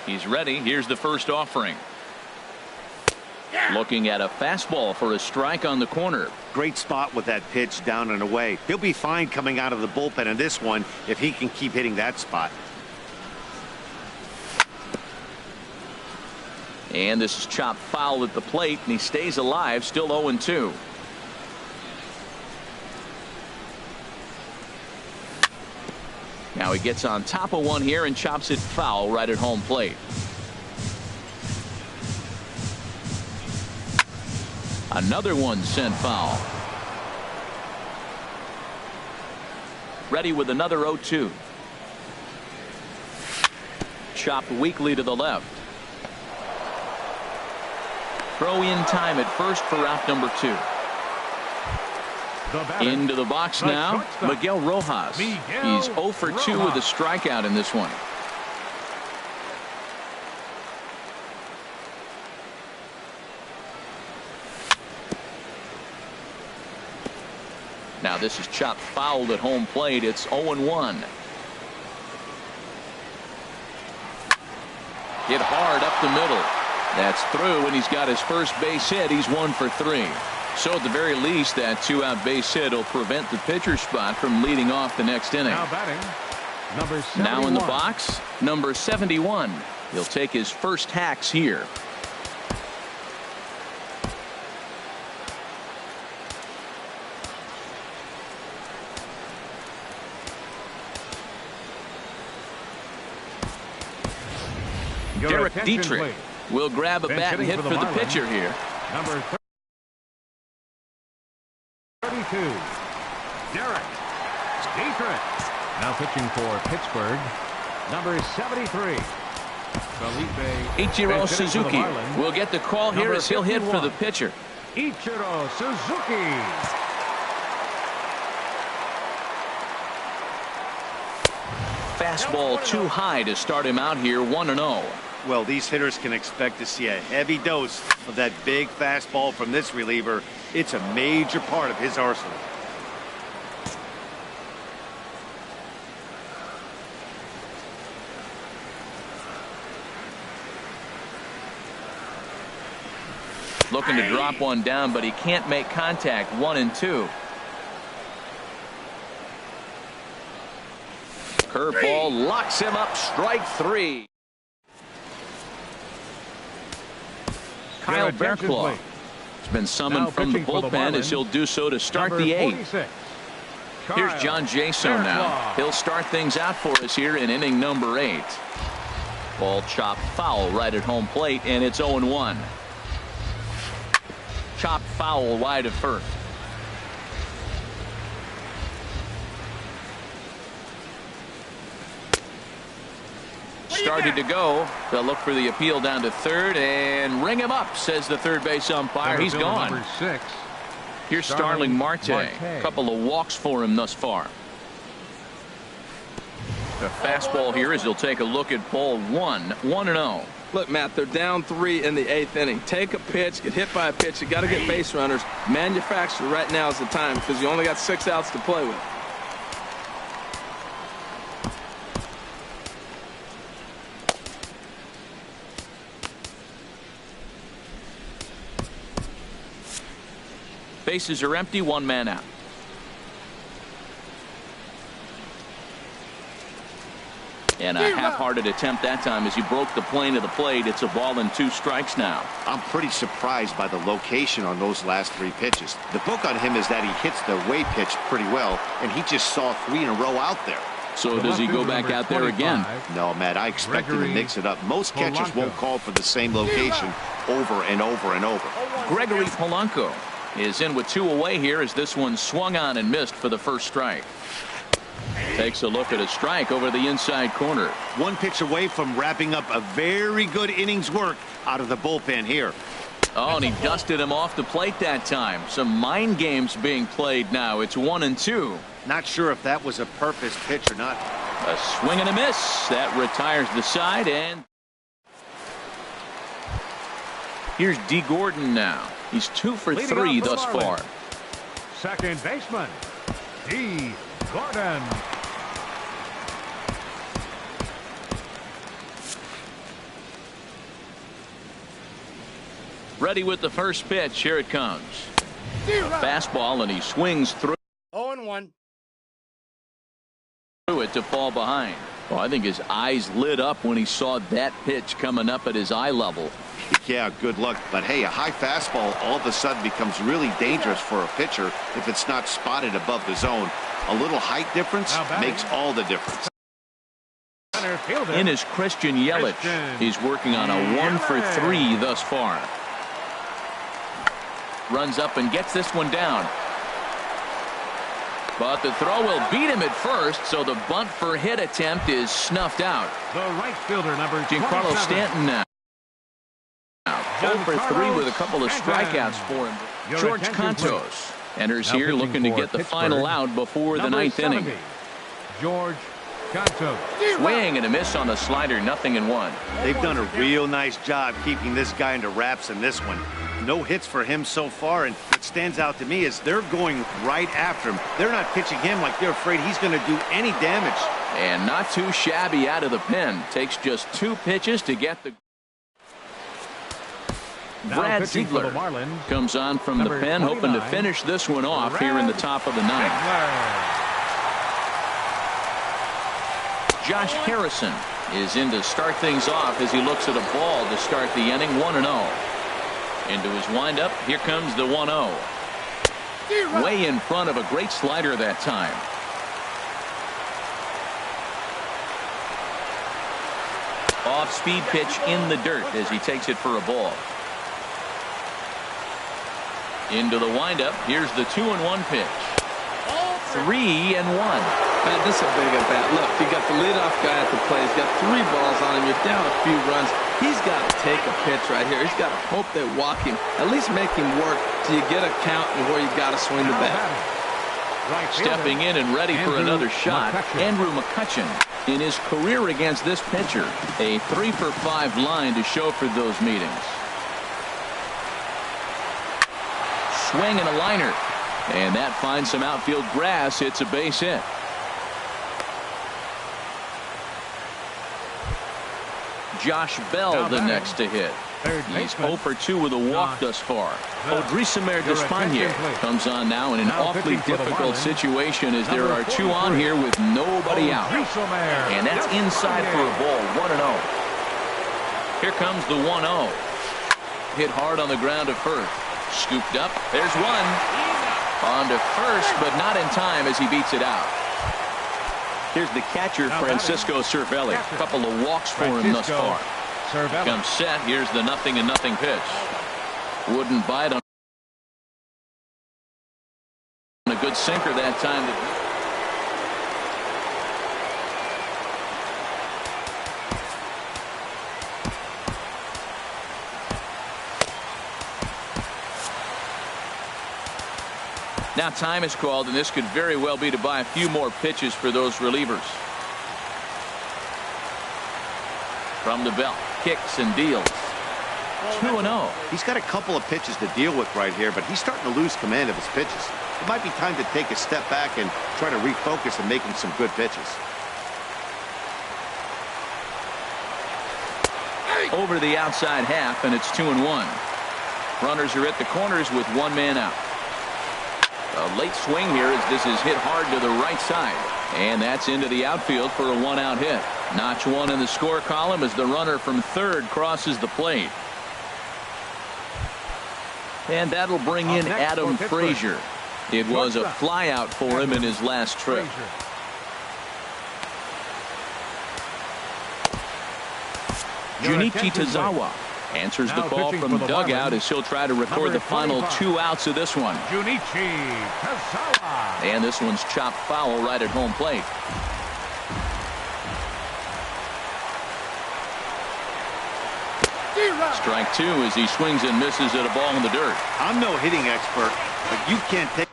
He's ready. Here's the first offering. Looking at a fastball for a strike on the corner. Great spot with that pitch down and away. He'll be fine coming out of the bullpen in this one if he can keep hitting that spot. And this is chopped foul at the plate, and he stays alive, still 0-2. Now he gets on top of one here and chops it foul right at home plate. Another one sent foul. Ready with another 0-2. Chopped weakly to the left. Throw in time at first for out number 2. Into the box now, Miguel Rojas. He's 0 for 2 with a strikeout in this one. Now this is chopped fouled at home plate. It's 0-1. Hit hard up the middle. That's through, and he's got his first base hit. He's 1 for 3. So at the very least, that 2-out base hit will prevent the pitcher spot from leading off the next inning. Now batting, number 71. Now in the box, number 71. He'll take his first hacks here. Derek Dietrich will grab a bat and hit for the pitcher here. Number 32, Derek Dietrich. Now pitching for Pittsburgh, number 73, Ichiro Suzuki will get the call here as he'll hit for the pitcher. Ichiro Suzuki. Fastball too high to start him out here, 1-0. Well, these hitters can expect to see a heavy dose of that big fastball from this reliever. It's a major part of his arsenal. Looking to drop one down, but he can't make contact. 1-2. Curveball locks him up. Strike 3. Kyle Bearclaw has been summoned from the bullpen as he'll do so to start the 8th. Here's John Jaso now. He'll start things out for us here in inning number 8. Ball chopped foul right at home plate, and it's 0-1. Chopped foul wide of first. Started to go. They'll look for the appeal down to third and ring him up, says the third base umpire. He's gone. Number 6. Here's Starling Marte. A couple of walks for him thus far. The fastball here as he'll take a look at ball 1. 1-0. Look, Matt, they're down 3 in the 8th inning. Take a pitch, get hit by a pitch. You got to get base runners. Manufacture right now is the time because you only got 6 outs to play with. Bases are empty, 1 man out. And a half-hearted attempt that time as he broke the plane of the plate. It's a ball and 2 strikes now. I'm pretty surprised by the location on those last 3 pitches. The book on him is that he hits the way pitch pretty well, and he just saw 3 in a row out there. So does he go back out there again? No, Matt, I expect him to mix it up. Most catchers won't call for the same location over and over and over. Gregory Polanco is in with 2 away here as this one swung on and missed for the first strike. Takes a look at a strike over the inside corner. 1 pitch away from wrapping up a very good innings work out of the bullpen here. Oh, and he dusted him off the plate that time. Some mind games being played now. It's 1-2. Not sure if that was a purpose pitch or not. A swing and a miss. That retires the side, and here's D. Gordon now. He's 2 for 3 thus far. Second baseman, D. Gordon. Ready with the first pitch. Here it comes. A fastball, and he swings through 0-1. it to fall behind. Well, I think his eyes lit up when he saw that pitch coming up at his eye level. Yeah, good luck. But hey, a high fastball all of a sudden becomes really dangerous for a pitcher if it's not spotted above the zone. A little height difference makes all the difference. Center fielder. In is Christian Yelich. He's working on a 1 for 3 thus far. Runs up and gets this one down. But the throw will beat him at first, so the bunt for hit attempt is snuffed out. The right fielder, number Giancarlo 27. Stanton now. 0 for 3 with a couple of strikeouts for him. George Cantos enters Now here looking to for get the Pittsburgh, final out before the number 9th 70, inning. George Cantos. Swing and a miss on the slider, 0-1. They've done a real nice job keeping this guy into wraps in this one. No hits for him so far, and what stands out to me is they're going right after him. They're not pitching him like they're afraid he's going to do any damage. And not too shabby out of the pen. Takes just 2 pitches to get the... Now Brad pitching for the Ziegler Marlins, comes on from the number pen, hoping to 29, finish this one off here in the top of the 9th. Josh Harrison is in to start things off as he looks at a ball to start the inning. 1-0. Into his windup, here comes the 1-0. Way in front of a great slider that time. Off-speed pitch in the dirt as he takes it for a ball. Into the windup, here's the 2-1 pitch. 3-1. Man, this is a big at bat. Look, you got the leadoff guy at the plate. He's got 3 balls on him. You're down a few runs. He's got to take a pitch right here. He's got to hope they walk him. At least make him work till you get a count and where you got to swing the bat. Right Stepping in and ready for another shot, McCutchen. Andrew McCutchen. In his career against this pitcher, a 3 for 5 line to show for those meetings. Swing and a liner. And that finds some outfield grass. It's a base hit. Josh Bell the next to hit. He's 0 for 2 with a walk thus far. Odrisamer Despaigne comes on now in an awfully difficult situation as there are 2 on here with nobody out. And that's inside for a ball. 1-0. Here comes the 1-0. Hit hard on the ground to first. Scooped up. There's one. On to first, but not in time as he beats it out. Here's the catcher, Francisco Cervelli. A couple of walks for him thus far. Comes set. Here's the 0-0 pitch. Wouldn't bite on a good sinker that time. Now time is called, and this could very well be to buy a few more pitches for those relievers. From the belt, kicks and deals. 2-0. He's got a couple of pitches to deal with right here, but he's starting to lose command of his pitches. It might be time to take a step back and try to refocus and making some good pitches. Over to the outside half, and it's 2-1. Runners are at the corners with 1 man out. A late swing here as this is hit hard to the right side. And that's into the outfield for a 1-out hit. Notch 1 in the score column as the runner from third crosses the plate. And that'll bring in Adam Frazier. It was a flyout for him in his last trip. Junichi Tazawa answers the call from dugout as he'll try to record the final 2 outs of this one. Junichi Tazawa. And this one's chopped foul right at home plate. Strike 2 as he swings and misses at a ball in the dirt. I'm no hitting expert, but you can't take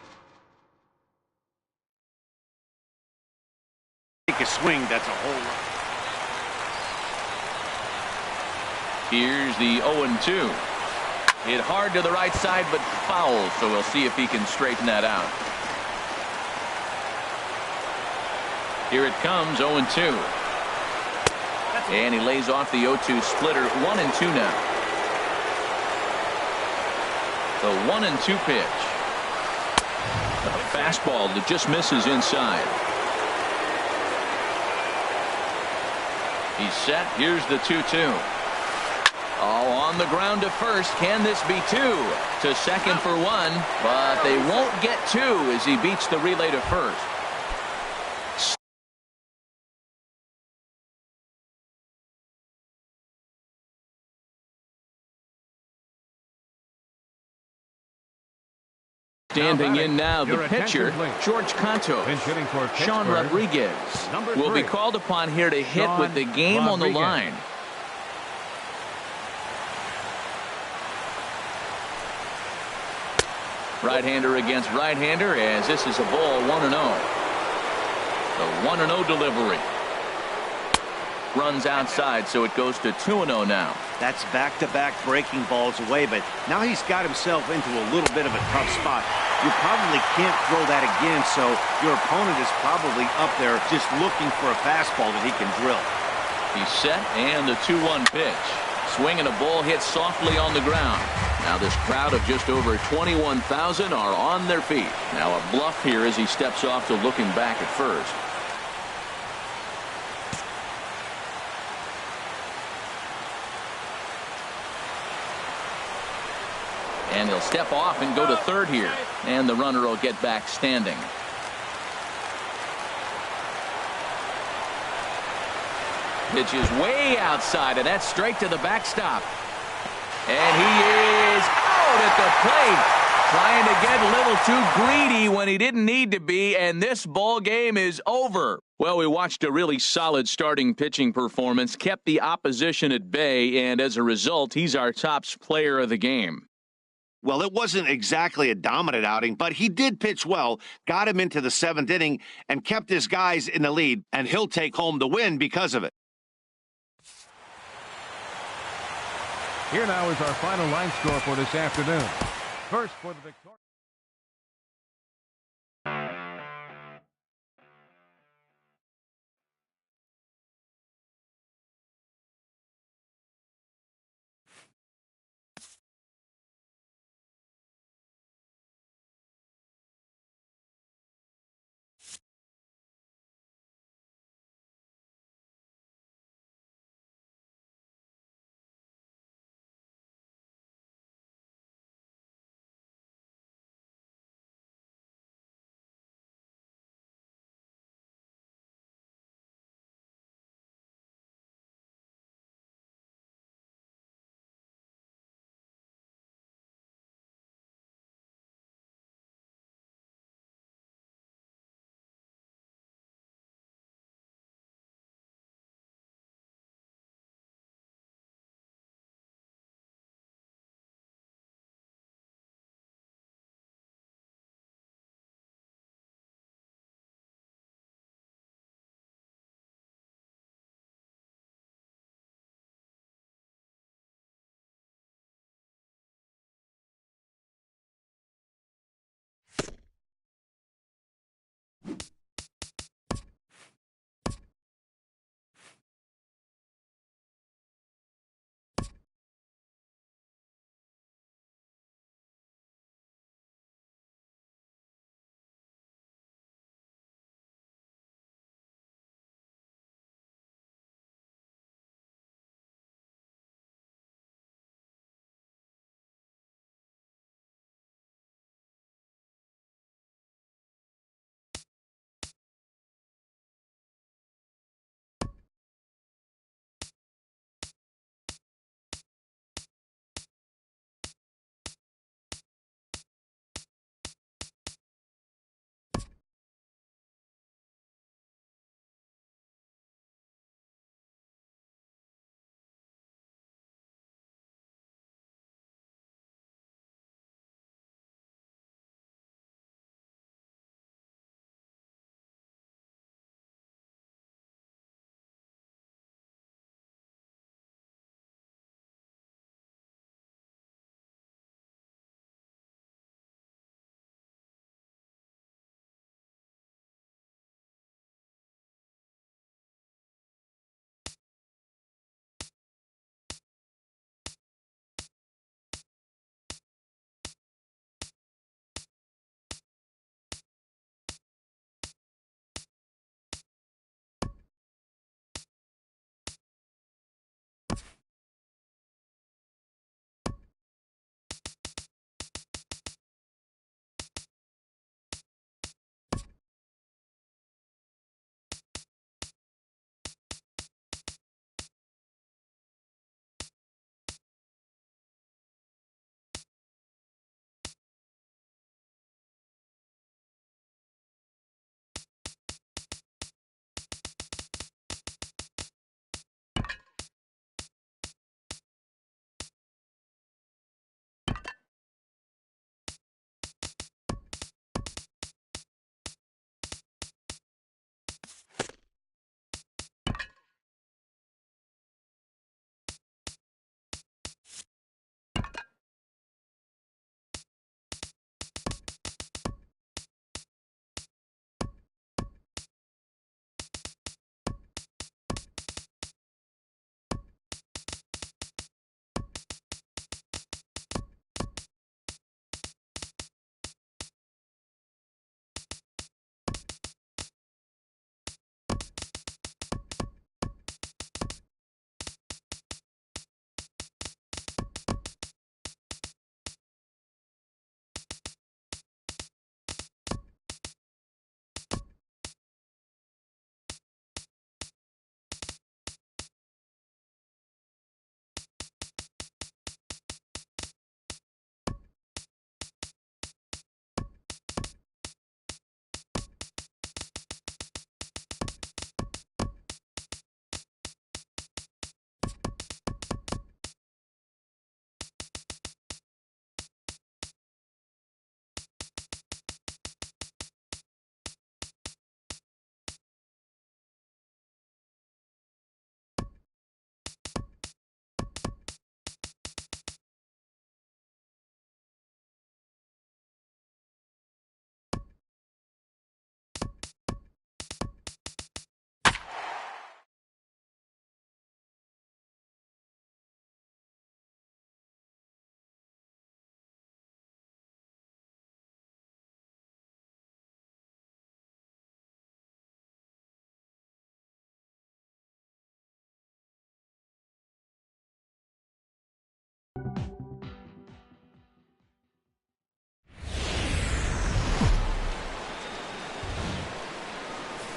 a swing that's a whole lot. Here's the 0-2. Hit hard to the right side, but foul, so we'll see if he can straighten that out. Here it comes, 0-2. And he lays off the 0-2 splitter. 1-2 now. The 1-2 pitch. A fastball that just misses inside. He's set. Here's the 2-2. Oh, on the ground to first. Can this be 2? To second for 1, but they won't get 2 as he beats the relay to first. Standing in now, the Your pitcher, attention, please. George Cantos. Pinch hitting for Sean Pittsburgh, Rodriguez number will be 3. called upon here to hit Sean with the game on the Rodriguez. line. Right-hander against right-hander, as this is a ball 1-0. The 1-0 delivery. Runs outside, so it goes to 2-0 now. That's back-to-back breaking balls away, but now he's got himself into a little bit of a tough spot. You probably can't throw that again, so your opponent is probably up there just looking for a fastball that he can drill. He's set, and the 2-1 pitch. Swing and a ball hit softly on the ground. Now this crowd of just over 21,000 are on their feet. Now a bluff here as he steps off to looking back at first. And he'll step off and go to third here. And the runner will get back standing. Pitch is way outside, and that's straight to the backstop. And he is out at the plate, trying to get a little too greedy when he didn't need to be, and this ball game is over. Well, we watched a really solid starting pitching performance, kept the opposition at bay, and as a result, he's our top player of the game. Well, it wasn't exactly a dominant outing, but he did pitch well, got him into the 7th inning, and kept his guys in the lead, and he'll take home the win because of it. Here now is our final line score for this afternoon. First for the victory.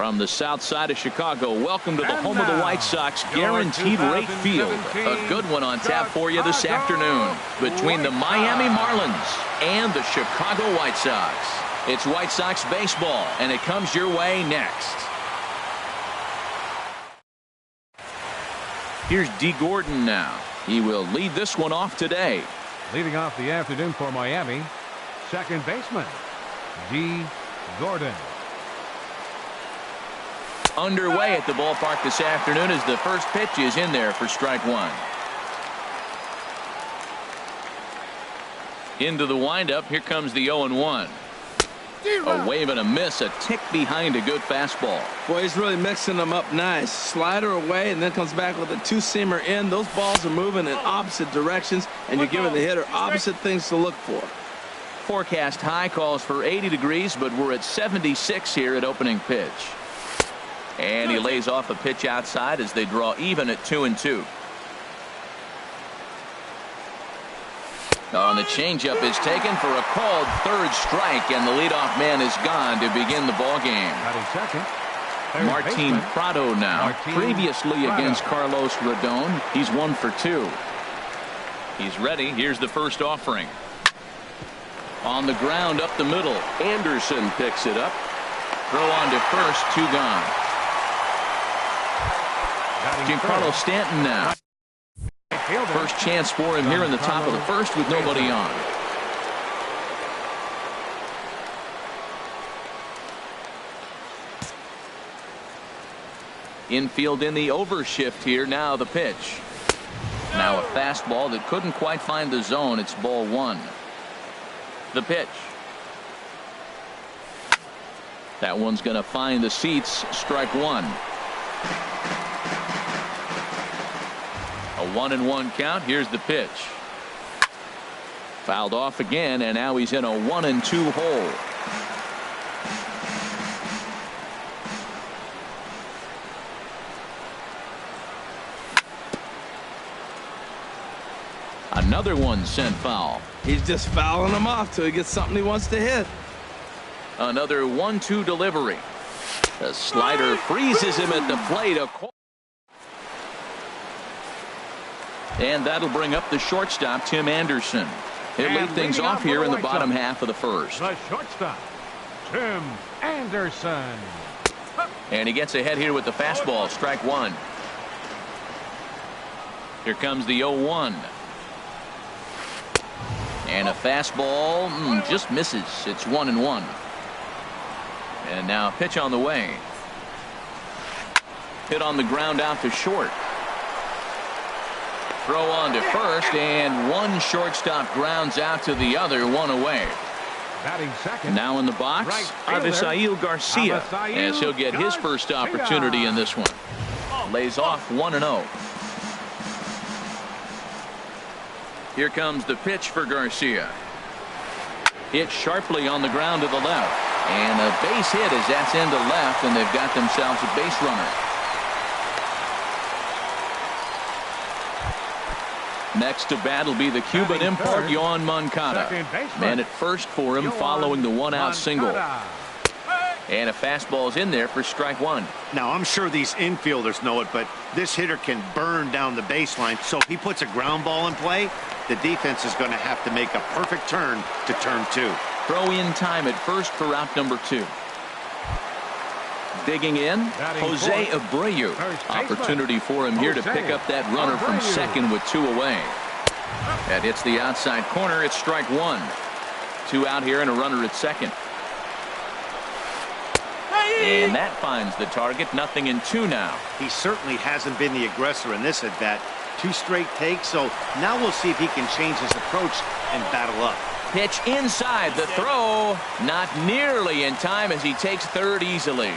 From the south side of Chicago, welcome to the home of the White Sox, Guaranteed Rate Field. A good one on tap for you this afternoon between the Miami Marlins and the Chicago White Sox. It's White Sox baseball, and it comes your way next. Here's D. Gordon now. He will lead this one off today. Leading off the afternoon for Miami, second baseman, D. Gordon. Underway at the ballpark this afternoon as the first pitch is in there for strike one. Into the windup. Here comes the 0-1. A wave and a miss, a tick behind a good fastball. Boy, he's really mixing them up nice. Slider away and then comes back with a two-seamer in. Those balls are moving in opposite directions, and you're giving the hitter opposite things to look for. Forecast high calls for 80 degrees, but we're at 76 here at opening pitch. And he lays off a pitch outside as they draw even at 2-2. On the changeup is taken for a called third strike, and the leadoff man is gone to begin the ball game. Martin Prado now. Previously against Carlos Rodon, he's 1 for 2. He's ready. Here's the first offering. On the ground up the middle. Anderson picks it up. Throw on to first, 2 gone. Giancarlo Stanton now. First chance for him here in the top of the first with nobody on. Infield in the overshift here. Now the pitch. Now a fastball that couldn't quite find the zone. It's ball 1. The pitch. That one's going to find the seats. Strike 1. A 1-1 count. Here's the pitch. Fouled off again, and now he's in a 1-2 hole. Another one sent foul. He's just fouling them off till he gets something he wants to hit. Another 1-2 delivery. The slider freezes him at the plate. And that'll bring up the shortstop, Tim Anderson. He'll lead things off here in the bottom half of the first. The shortstop, Tim Anderson. And he gets ahead here with the fastball. Strike 1. Here comes the 0-1. And a fastball just misses. It's 1-1. And now a pitch on the way. Hit on the ground out to short. Throw on to first, and one shortstop grounds out to the other, 1 away. Batting second. Now in the box, Avisail Garcia, as he'll get his first opportunity in this one. Lays off 1-0. Here comes the pitch for Garcia. Hit sharply on the ground to the left. And a base hit as that's into left, and they've got themselves a base runner. Next to bat will be the Cuban import, Yoan Moncada. Man at first for him following the 1-out single. And a fastball's in there for strike 1. Now, I'm sure these infielders know it, but this hitter can burn down the baseline. So if he puts a ground ball in play, the defense is going to have to make a perfect turn to turn 2. Throw in time at first for out number 2. Digging in, Jose Abreu. Opportunity for him here to pick up that runner from second with 2 away. That hits the outside corner. It's strike 1. 2 out here and a runner at second. And that finds the target. 0-2 now. He certainly hasn't been the aggressor in this at bat. 2 straight takes, so now we'll see if he can change his approach and battle up. Pitch inside. The throw not nearly in time as he takes third easily.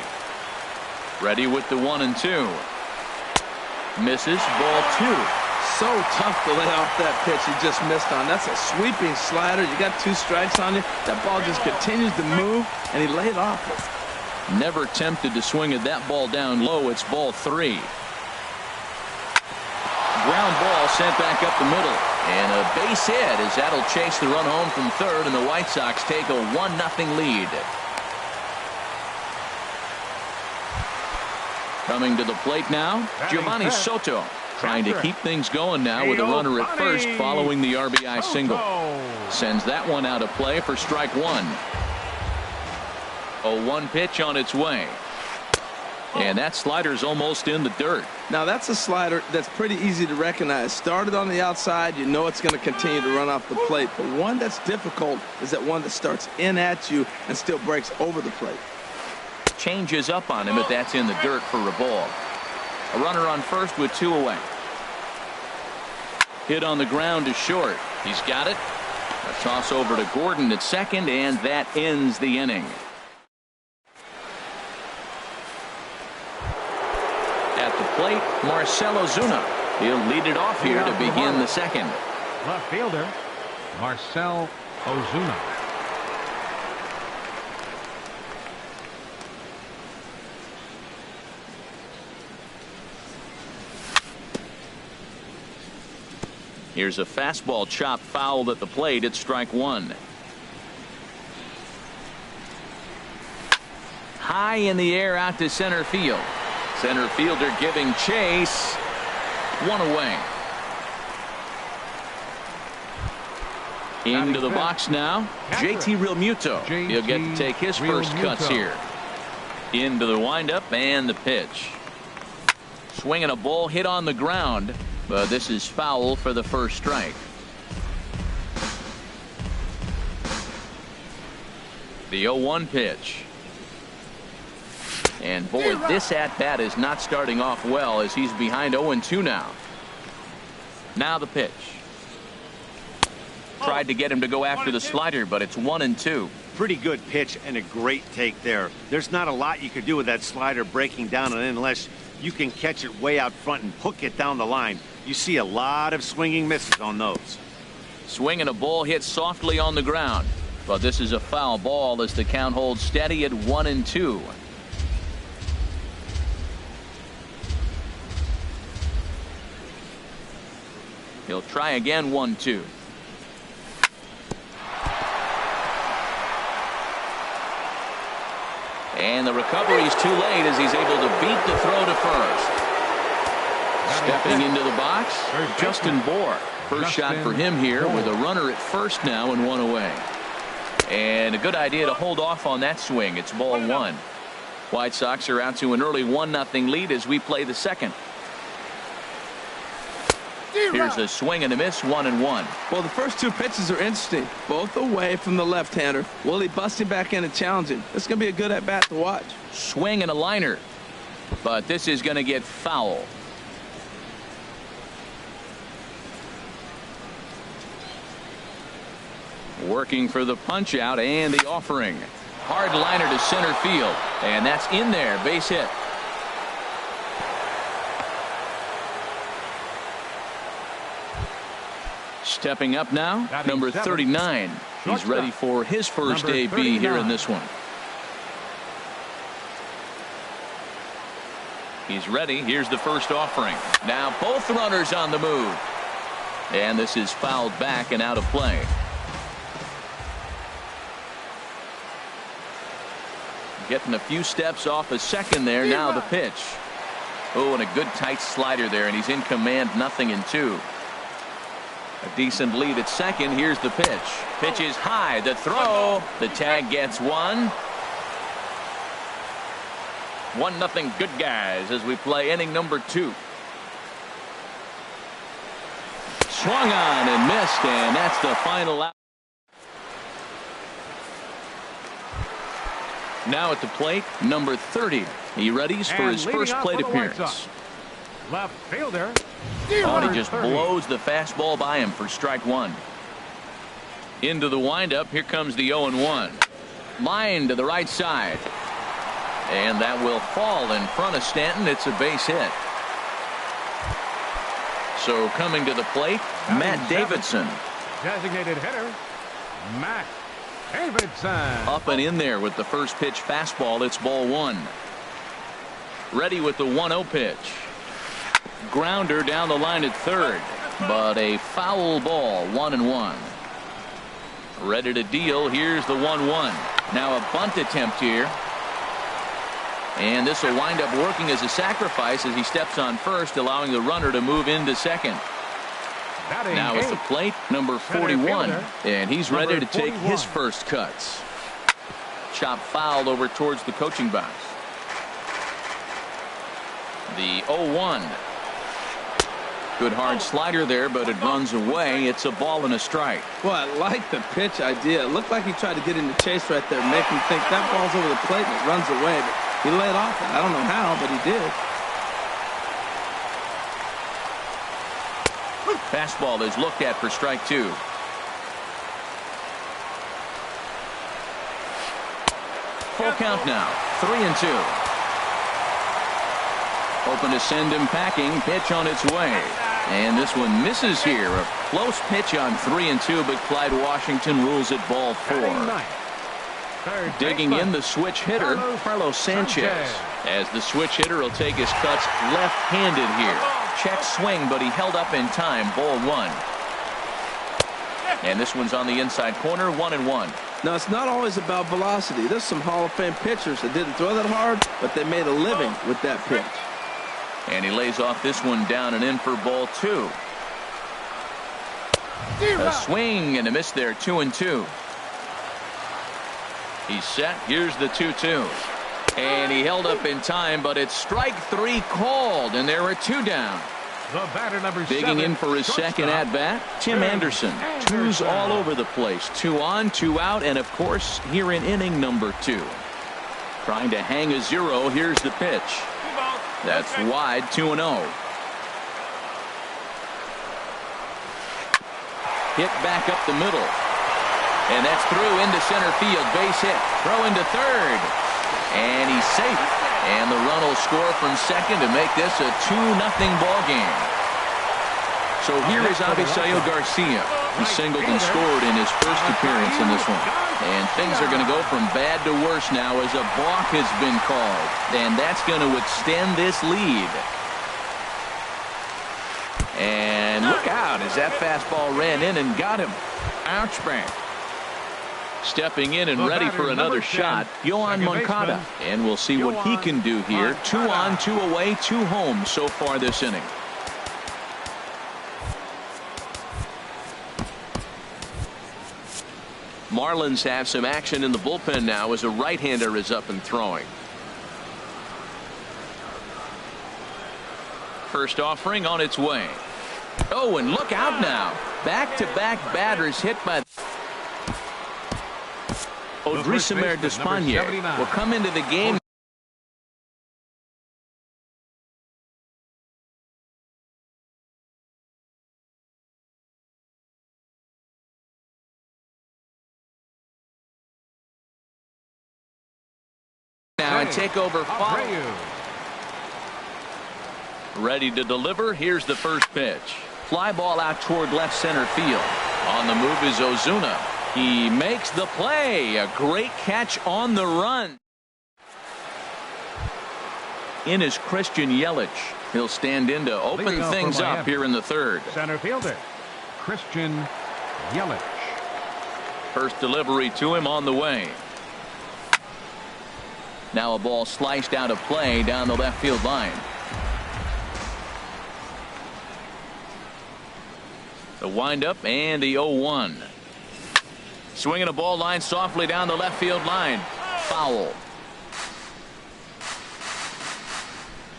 Ready with the 1-2. Misses. Ball 2. So tough to lay off that pitch he just missed on. That's a sweeping slider. You got 2 strikes on you. That ball just continues to move, and he laid off it. Never tempted to swing at that ball down low. It's ball 3. Ground ball sent back up the middle. And a base hit as that'll chase the run home from third, and the White Sox take a 1-0 lead. Coming to the plate now, Giovanni Soto. Trying to keep things going now with a runner at first following the RBI single. Sends that one out of play for strike one. 0-1 pitch on its way. And that slider's almost in the dirt. Now that's a slider that's pretty easy to recognize. Started on the outside, you know it's going to continue to run off the plate. But one that's difficult is that one that starts in at you and still breaks over the plate. Changes up on him, but that's in the dirt for a ball. A runner on first with 2 away. Hit on the ground to short. He's got it. A toss over to Gordon at second, and that ends the inning. At the plate, Marcell Ozuna. He'll lead it off here to begin the second. Left fielder, Marcell Ozuna. Here's a fastball chopped foul at the plate. It's strike one. High in the air out to center field. Center fielder giving chase. 1 away. Into the box now, JT Realmuto. He'll get to take his first cuts here. Into the windup and the pitch. Swinging a ball hit on the ground, but this is foul for the first strike. The 0-1 pitch. And boy, this at-bat is not starting off well as he's behind 0-2 now. Now the pitch. Tried to get him to go after the slider, but it's 1-2. Pretty good pitch and a great take there. There's not a lot you could do with that slider breaking down and in unless you can catch it way out front and hook it down the line. You see a lot of swinging misses on those. Swinging a ball hit softly on the ground, but this is a foul ball as the count holds steady at 1-2. He'll try again. 1-2. And the recovery is too late as he's able to beat the throw to first. Stepping into the box, Justin Bour. First shot for him here with a runner at first now and 1 away. And a good idea to hold off on that swing. It's ball 1. White Sox are out to an early 1-0 lead as we play the second. Here's a swing and a miss. 1-1. Well, the first 2 pitches are interesting, both away from the left-hander. Will he bust him back in and challenge him? It's going to be a good at-bat to watch. Swing and a liner, but this is going to get foul. Working for the punch out and the offering. Hard liner to center field, and that's in there. Base hit. Stepping up now, number 39. He's ready for his first AB here in this one. He's ready. Here's the first offering. Now both runners on the move. And this is fouled back and out of play. Getting a few steps off a second there. Now the pitch. Oh, and a good tight slider there, and he's in command. 0-2. A decent lead at second. Here's the pitch. Pitch is high. The throw. The tag gets 1. 1-0 good guys as we play inning number 2. Swung on and missed, and that's the final out. Now at the plate, number 30. He readies for his first plate appearance. Left fielder. Oh, and he just blows the fastball by him for strike 1. Into the windup. Here comes the 0-1. Line to the right side. And that will fall in front of Stanton. It's a base hit. So coming to the plate, Matt Davidson. Designated hitter, Matt Davidson. Up and in there with the first pitch fastball. It's ball 1. Ready with the 1-0 pitch. Grounder down the line at third, but a foul ball. 1-1. Ready to deal. Here's the 1-1. Now a bunt attempt here. And this will wind up working as a sacrifice as he steps on first, allowing the runner to move into second. Now at the plate, number 41, and he's ready to take his first cuts. Chop foul over towards the coaching box. The 0-1. Good hard slider there, but it runs away. It's a ball and a strike. Well, I like the pitch idea. It looked like he tried to get into chase right there, make him think that ball's over the plate and it runs away. But he laid off it. I don't know how, but he did. Fastball is looked at for strike 2. Full count now. 3-2. Hoping to send him packing. Pitch on its way. And this one misses here. A close pitch on 3-2, but Clyde Washington rules it ball 4. Digging in the switch hitter, Carlos Sanchez. As the switch hitter will take his cuts left-handed here. Check swing, but he held up in time. Ball 1. And this one's on the inside corner. 1-1. Now, it's not always about velocity. There's some Hall of Fame pitchers that didn't throw that hard, but they made a living with that pitch. And he lays off this one down and in for ball 2. A swing and a miss there. 2-2. He's set. Here's the 2-2. And he held up in time, but it's strike 3 called, and there are 2 down. The batter number Digging 7, in for his second at bat, Tim Anderson. 2s all over the place. 2 on, 2 out, and of course here in inning number 2. Trying to hang a 0. Here's the pitch. That's wide. 2-0. Hit back up the middle. And that's through into center field. Base hit. Throw into third. And he's safe. And the run will score from second to make this a 2-0 ball game. So here is Avisaíl Garcia. He singled and scored in his first appearance in this one. And things are going to go from bad to worse now as a balk has been called. And that's going to extend this lead. And look out as that fastball ran in and got him. Ouch bang. Stepping in and ready for another shot, Yohan Moncada. And we'll see what he can do here. 2 on, 2 away, 2 home so far this inning. Marlins have some action in the bullpen now as a right-hander is up and throwing. First offering on its way. Oh, and look out now. Back-to-back batters hit by Odrisamer Despaigne will come into the game. Now and take over. Ready to deliver. Here's the first pitch. Fly ball out toward left center field. On the move is Ozuna. He makes the play. A great catch on the run. In is Christian Yelich. He'll stand in to open things up here in the third. Center fielder Christian Yelich. First delivery to him on the way. Now a ball sliced out of play down the left field line. The windup and the 0-1. Swinging a ball line softly down the left field line. Foul.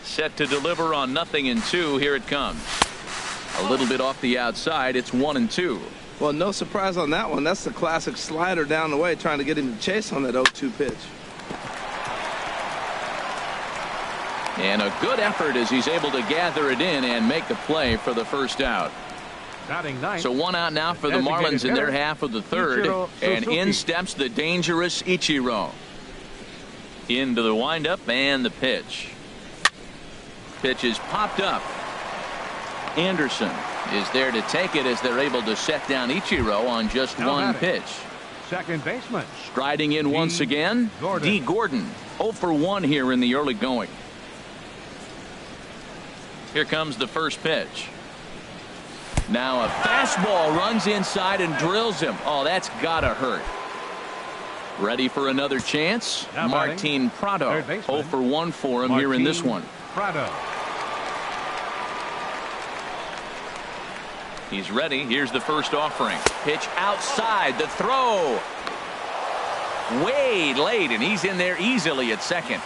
Set to deliver on 0-2. Here it comes. A little bit off the outside. It's 1-2. Well, no surprise on that one. That's the classic slider down the way, trying to get him to chase on that 0-2 pitch. And a good effort as he's able to gather it in and make the play for the first out. So 1 out now for the Marlins in their half of the third. And in steps the dangerous Ichiro. Into the windup and the pitch. Pitch is popped up. Anderson is there to take it as they're able to set down Ichiro on just one pitch. Second baseman. Striding in once again, D. Gordon. 0 for 1 here in the early going. Here comes the first pitch. Now a fastball runs inside and drills him. Oh, that's gotta hurt. Ready for another chance. Now Martin Prado. 0 for 1 for him here in this one. Prado. He's ready. Here's the first offering. Pitch outside. The throw. Way late, and he's in there easily at second.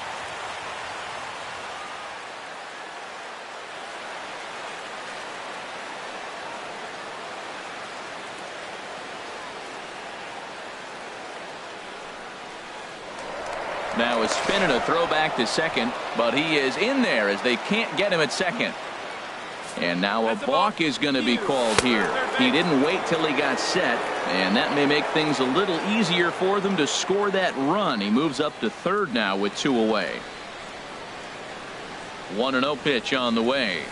Now is spinning a throw back to second, but he is in there as they can't get him at second. And now a balk is going to be called here. He didn't wait till he got set, and that may make things a little easier for them to score that run. He moves up to third now with 2 away. 1-0 pitch on the way.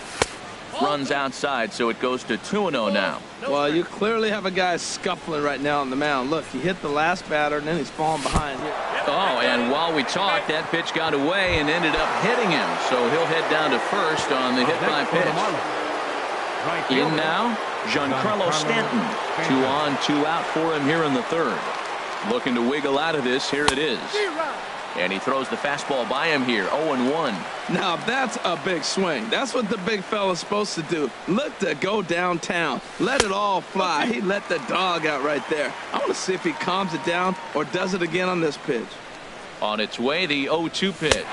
Runs outside, so it goes to 2-0 now. Well, you clearly have a guy scuffling right now on the mound. Look, he hit the last batter, and then he's falling behind here. Oh, and while we talked, that pitch got away and ended up hitting him. So he'll head down to first on the hit by pitch. In now, Giancarlo Stanton. 2 on, 2 out for him here in the third. Looking to wiggle out of this. Here it is. And he throws the fastball by him here. 0-1. Now that's a big swing. That's what the big fella's supposed to do. Look to go downtown. Let it all fly. He let the dog out right there. I want to see if he calms it down or does it again on this pitch. On its way, the 0-2 pitch.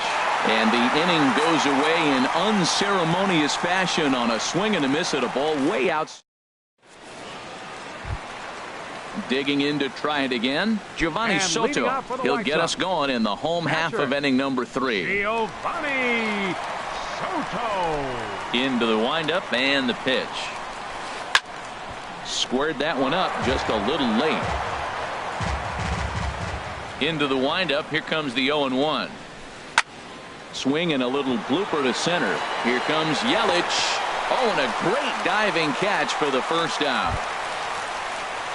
And the inning goes away in unceremonious fashion on a swing and a miss at a ball way out. Digging in to try it again, Giovanni Soto. He'll get us going in the home half of inning number 3. Giovanni Soto. Into the windup and the pitch. Squared that one up just a little late. Into the windup. Here comes the 0-1. Swing and a little blooper to center. Here comes Yelich. Oh, and a great diving catch for the first out.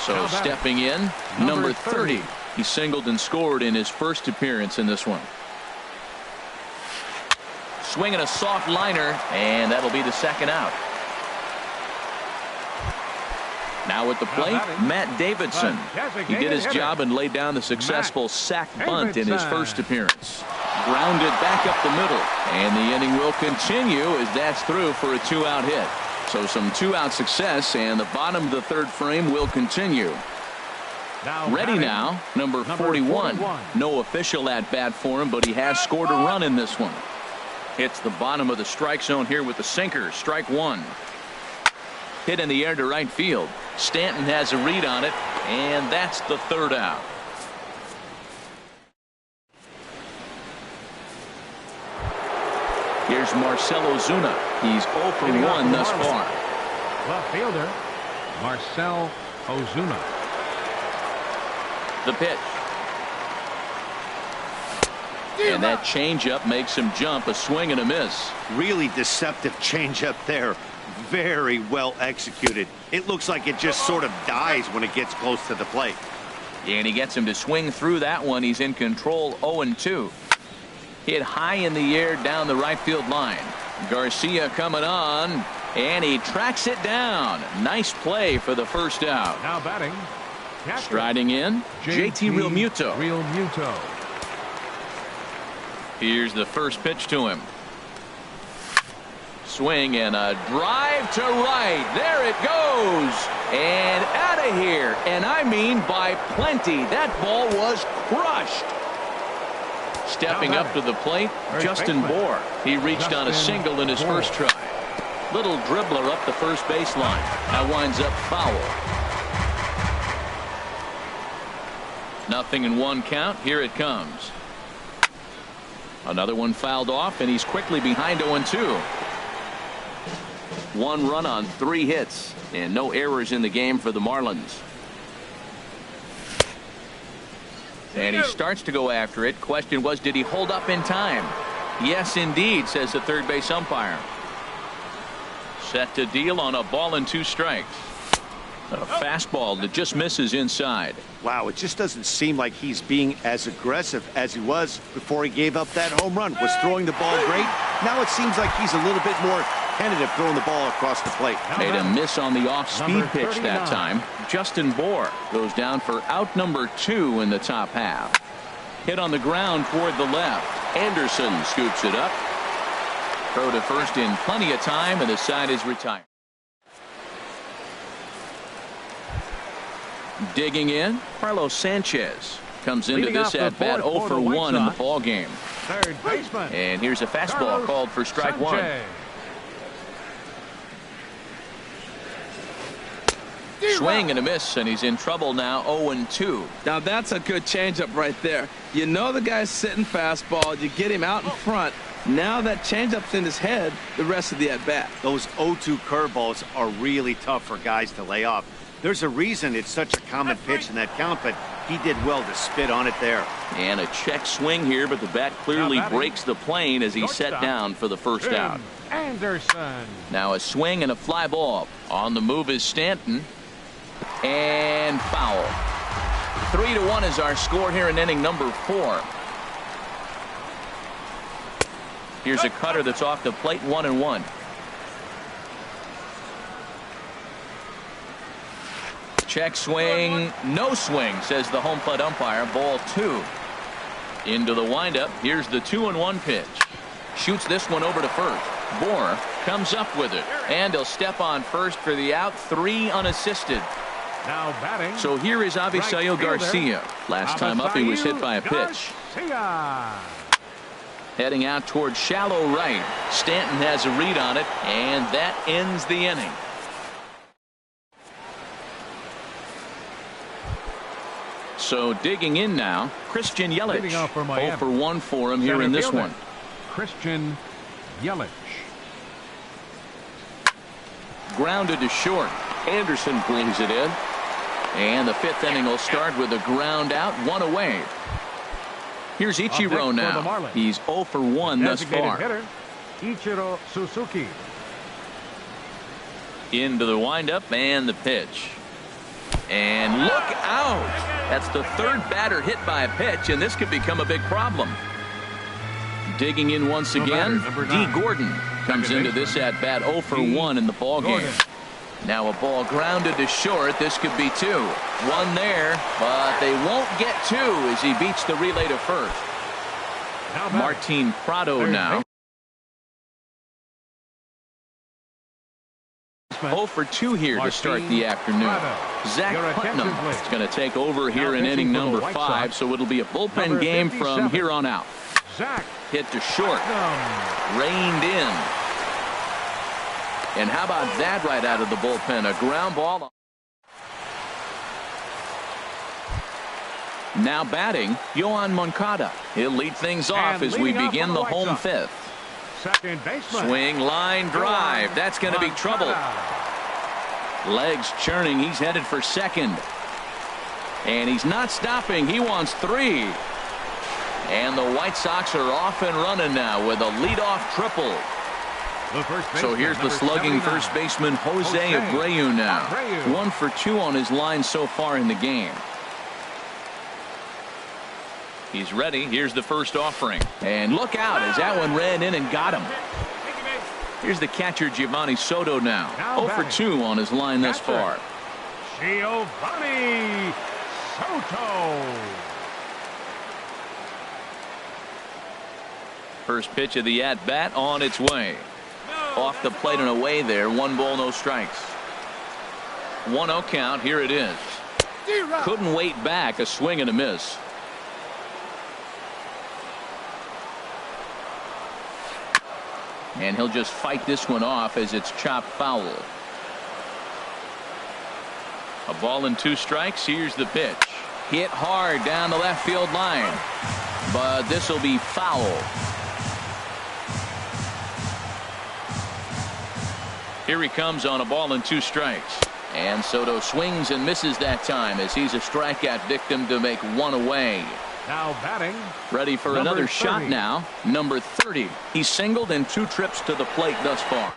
So stepping in, number 30. He singled and scored in his first appearance in this one. Swinging a soft liner, and that'll be the second out. Now at the plate, Matt Davidson. He did his job and laid down the successful sac bunt in his first appearance. Grounded back up the middle, and the inning will continue as that's through for a 2-out hit. So some 2-out success, and the bottom of the third frame will continue. Ready now, number 41. No official at bat for him, but he has scored a run in this one. Hits the bottom of the strike zone here with the sinker. Strike 1. Hit in the air to right field. Stanton has a read on it, and that's the third out. Here's Marcell Ozuna. He's 0 for 1 thus far. Left fielder, Marcell Ozuna. The pitch. And that changeup makes him jump. A swing and a miss. Really deceptive changeup there. Very well executed. It looks like it just sort of dies when it gets close to the plate. And he gets him to swing through that one. He's in control. 0-2. Hit high in the air down the right field line. Garcia coming on, and he tracks it down. Nice play for the first out. Now batting, striding in, JT Realmuto. Here's the first pitch to him. Swing and a drive to right. There it goes. And out of here. And I mean by plenty. That ball was crushed. Stepping up to the plate, Justin Bour. He reached on a single in his first try. Little dribbler up the first baseline. That winds up foul. 0-1 count. Here it comes. Another one fouled off, and he's quickly behind 0-2. 1 run on 3 hits, and no errors in the game for the Marlins. And he starts to go after it. Question was, did he hold up in time? Yes, indeed, says the third base umpire. Set to deal on a ball and 2 strikes. A fastball that just misses inside. Wow, it just doesn't seem like he's being as aggressive as he was before he gave up that home run. Was throwing the ball great. Now it seems like he's a little bit more tentative throwing the ball across the plate. Made a miss on the off-speed pitch 39. that time. Justin Bohr goes down for out number 2 in the top half. Hit on the ground toward the left. Anderson scoops it up. Throw to first in plenty of time, and the side is retired. Digging in, Carlos Sanchez comes into Leading this off the at bat fourth 0 for for the White 1 in the Sox. ball game. Third baseman. And here's a fastball Carlos called for strike 1. Sanchez. Swing and a miss, and he's in trouble now. 0-2. Now that's a good changeup right there. You know the guy's sitting fastball. You get him out in front. Now that changeup's in his head the rest of the at-bat. Those 0-2 curveballs are really tough for guys to lay off. There's a reason it's such a common pitch in that count, but he did well to spit on it there. And a check swing here, but the bat clearly Now batting. breaks the plane as he's set Shortstop. down for the first Tim out. Anderson. Now a swing and a fly ball. On the move is Stanton. And foul. 3-1 is our score here in inning number 4. Here's a cutter that's off the plate. 1-1. Check swing, no swing, says the home plate umpire. Ball 2. Into the windup. Here's the 2-1 pitch. Shoots this one over to first. Bohr comes up with it, and he'll step on first for the out. 3 unassisted. Now batting. So here is Avisail Right fielder, Garcia. Last time up he was hit by a pitch. Garcia. Heading out towards shallow right. Stanton has a read on it, and that ends the inning. So digging in now, Christian Yelich. Leading off for Miami. 0 for 1 for him here Center in this fielder, one. Christian Yelich. Grounded to short. Anderson brings it in. And the 5th inning will start with a ground out, 1 away. Here's Up next Ichiro for the now. Marlins. He's 0 for 1 thus Designated far. hitter, Ichiro Suzuki. Into the windup and the pitch. And look out! That's the 3rd batter hit by a pitch, and this could become a big problem. Digging in once No again, batter, number D. 9. Gordon comes Second into this baseman. at bat 0 for D. 1 in the ball game. Gordon. Now a ball grounded to short. This could be 2. 1 there, but they won't get 2 as he beats the relay to first. Now batting. Martin Prado Third now. baseman. 0 for 2 here to start Martin the afternoon. Prado. Zach Your Putnam attention, please. is going to take over here Now in pitching inning for the number White 5, Sox. so it'll be a bullpen Number game from 57. here on out. Zach Hit to short. Putnam. Reined in. And how about that right out of the bullpen? A ground ball. Now batting, Yohan Moncada. He'll lead things off And as we leading off begin for the the White home Sox. 5th. Second baseman. Swing, line, drive. That's going to be trouble. Legs churning. He's headed for second. And he's not stopping. He wants 3. And the White Sox are off and running now with a leadoff triple. The first So baseman, here's the number slugging 79. first baseman Jose Abreu now. Abreu. 1 for 2 on his line so far in the game. He's ready. Here's the first offering. And look out as that one ran in and got him. Here's the catcher Giovanni Soto now. Now 0 for batting. 2 on his line thus Catcher. far. Giovanni Soto. First pitch of the at-bat on its way. Off the plate and away there. 1 ball, no strikes. 1-0 count. Here it is. Couldn't wait back. A swing and a miss. And he'll just fight this one off as it's chopped foul. A ball and 2 strikes. Here's the pitch. Hit hard down the left field line. But this will be foul. Here he comes on a ball and 2 strikes. And Soto swings and misses that time as he's a strikeout victim to make 1 away. Now batting. Ready for Number another 30. shot now. Number 30. He's singled in 2 trips to the plate thus far.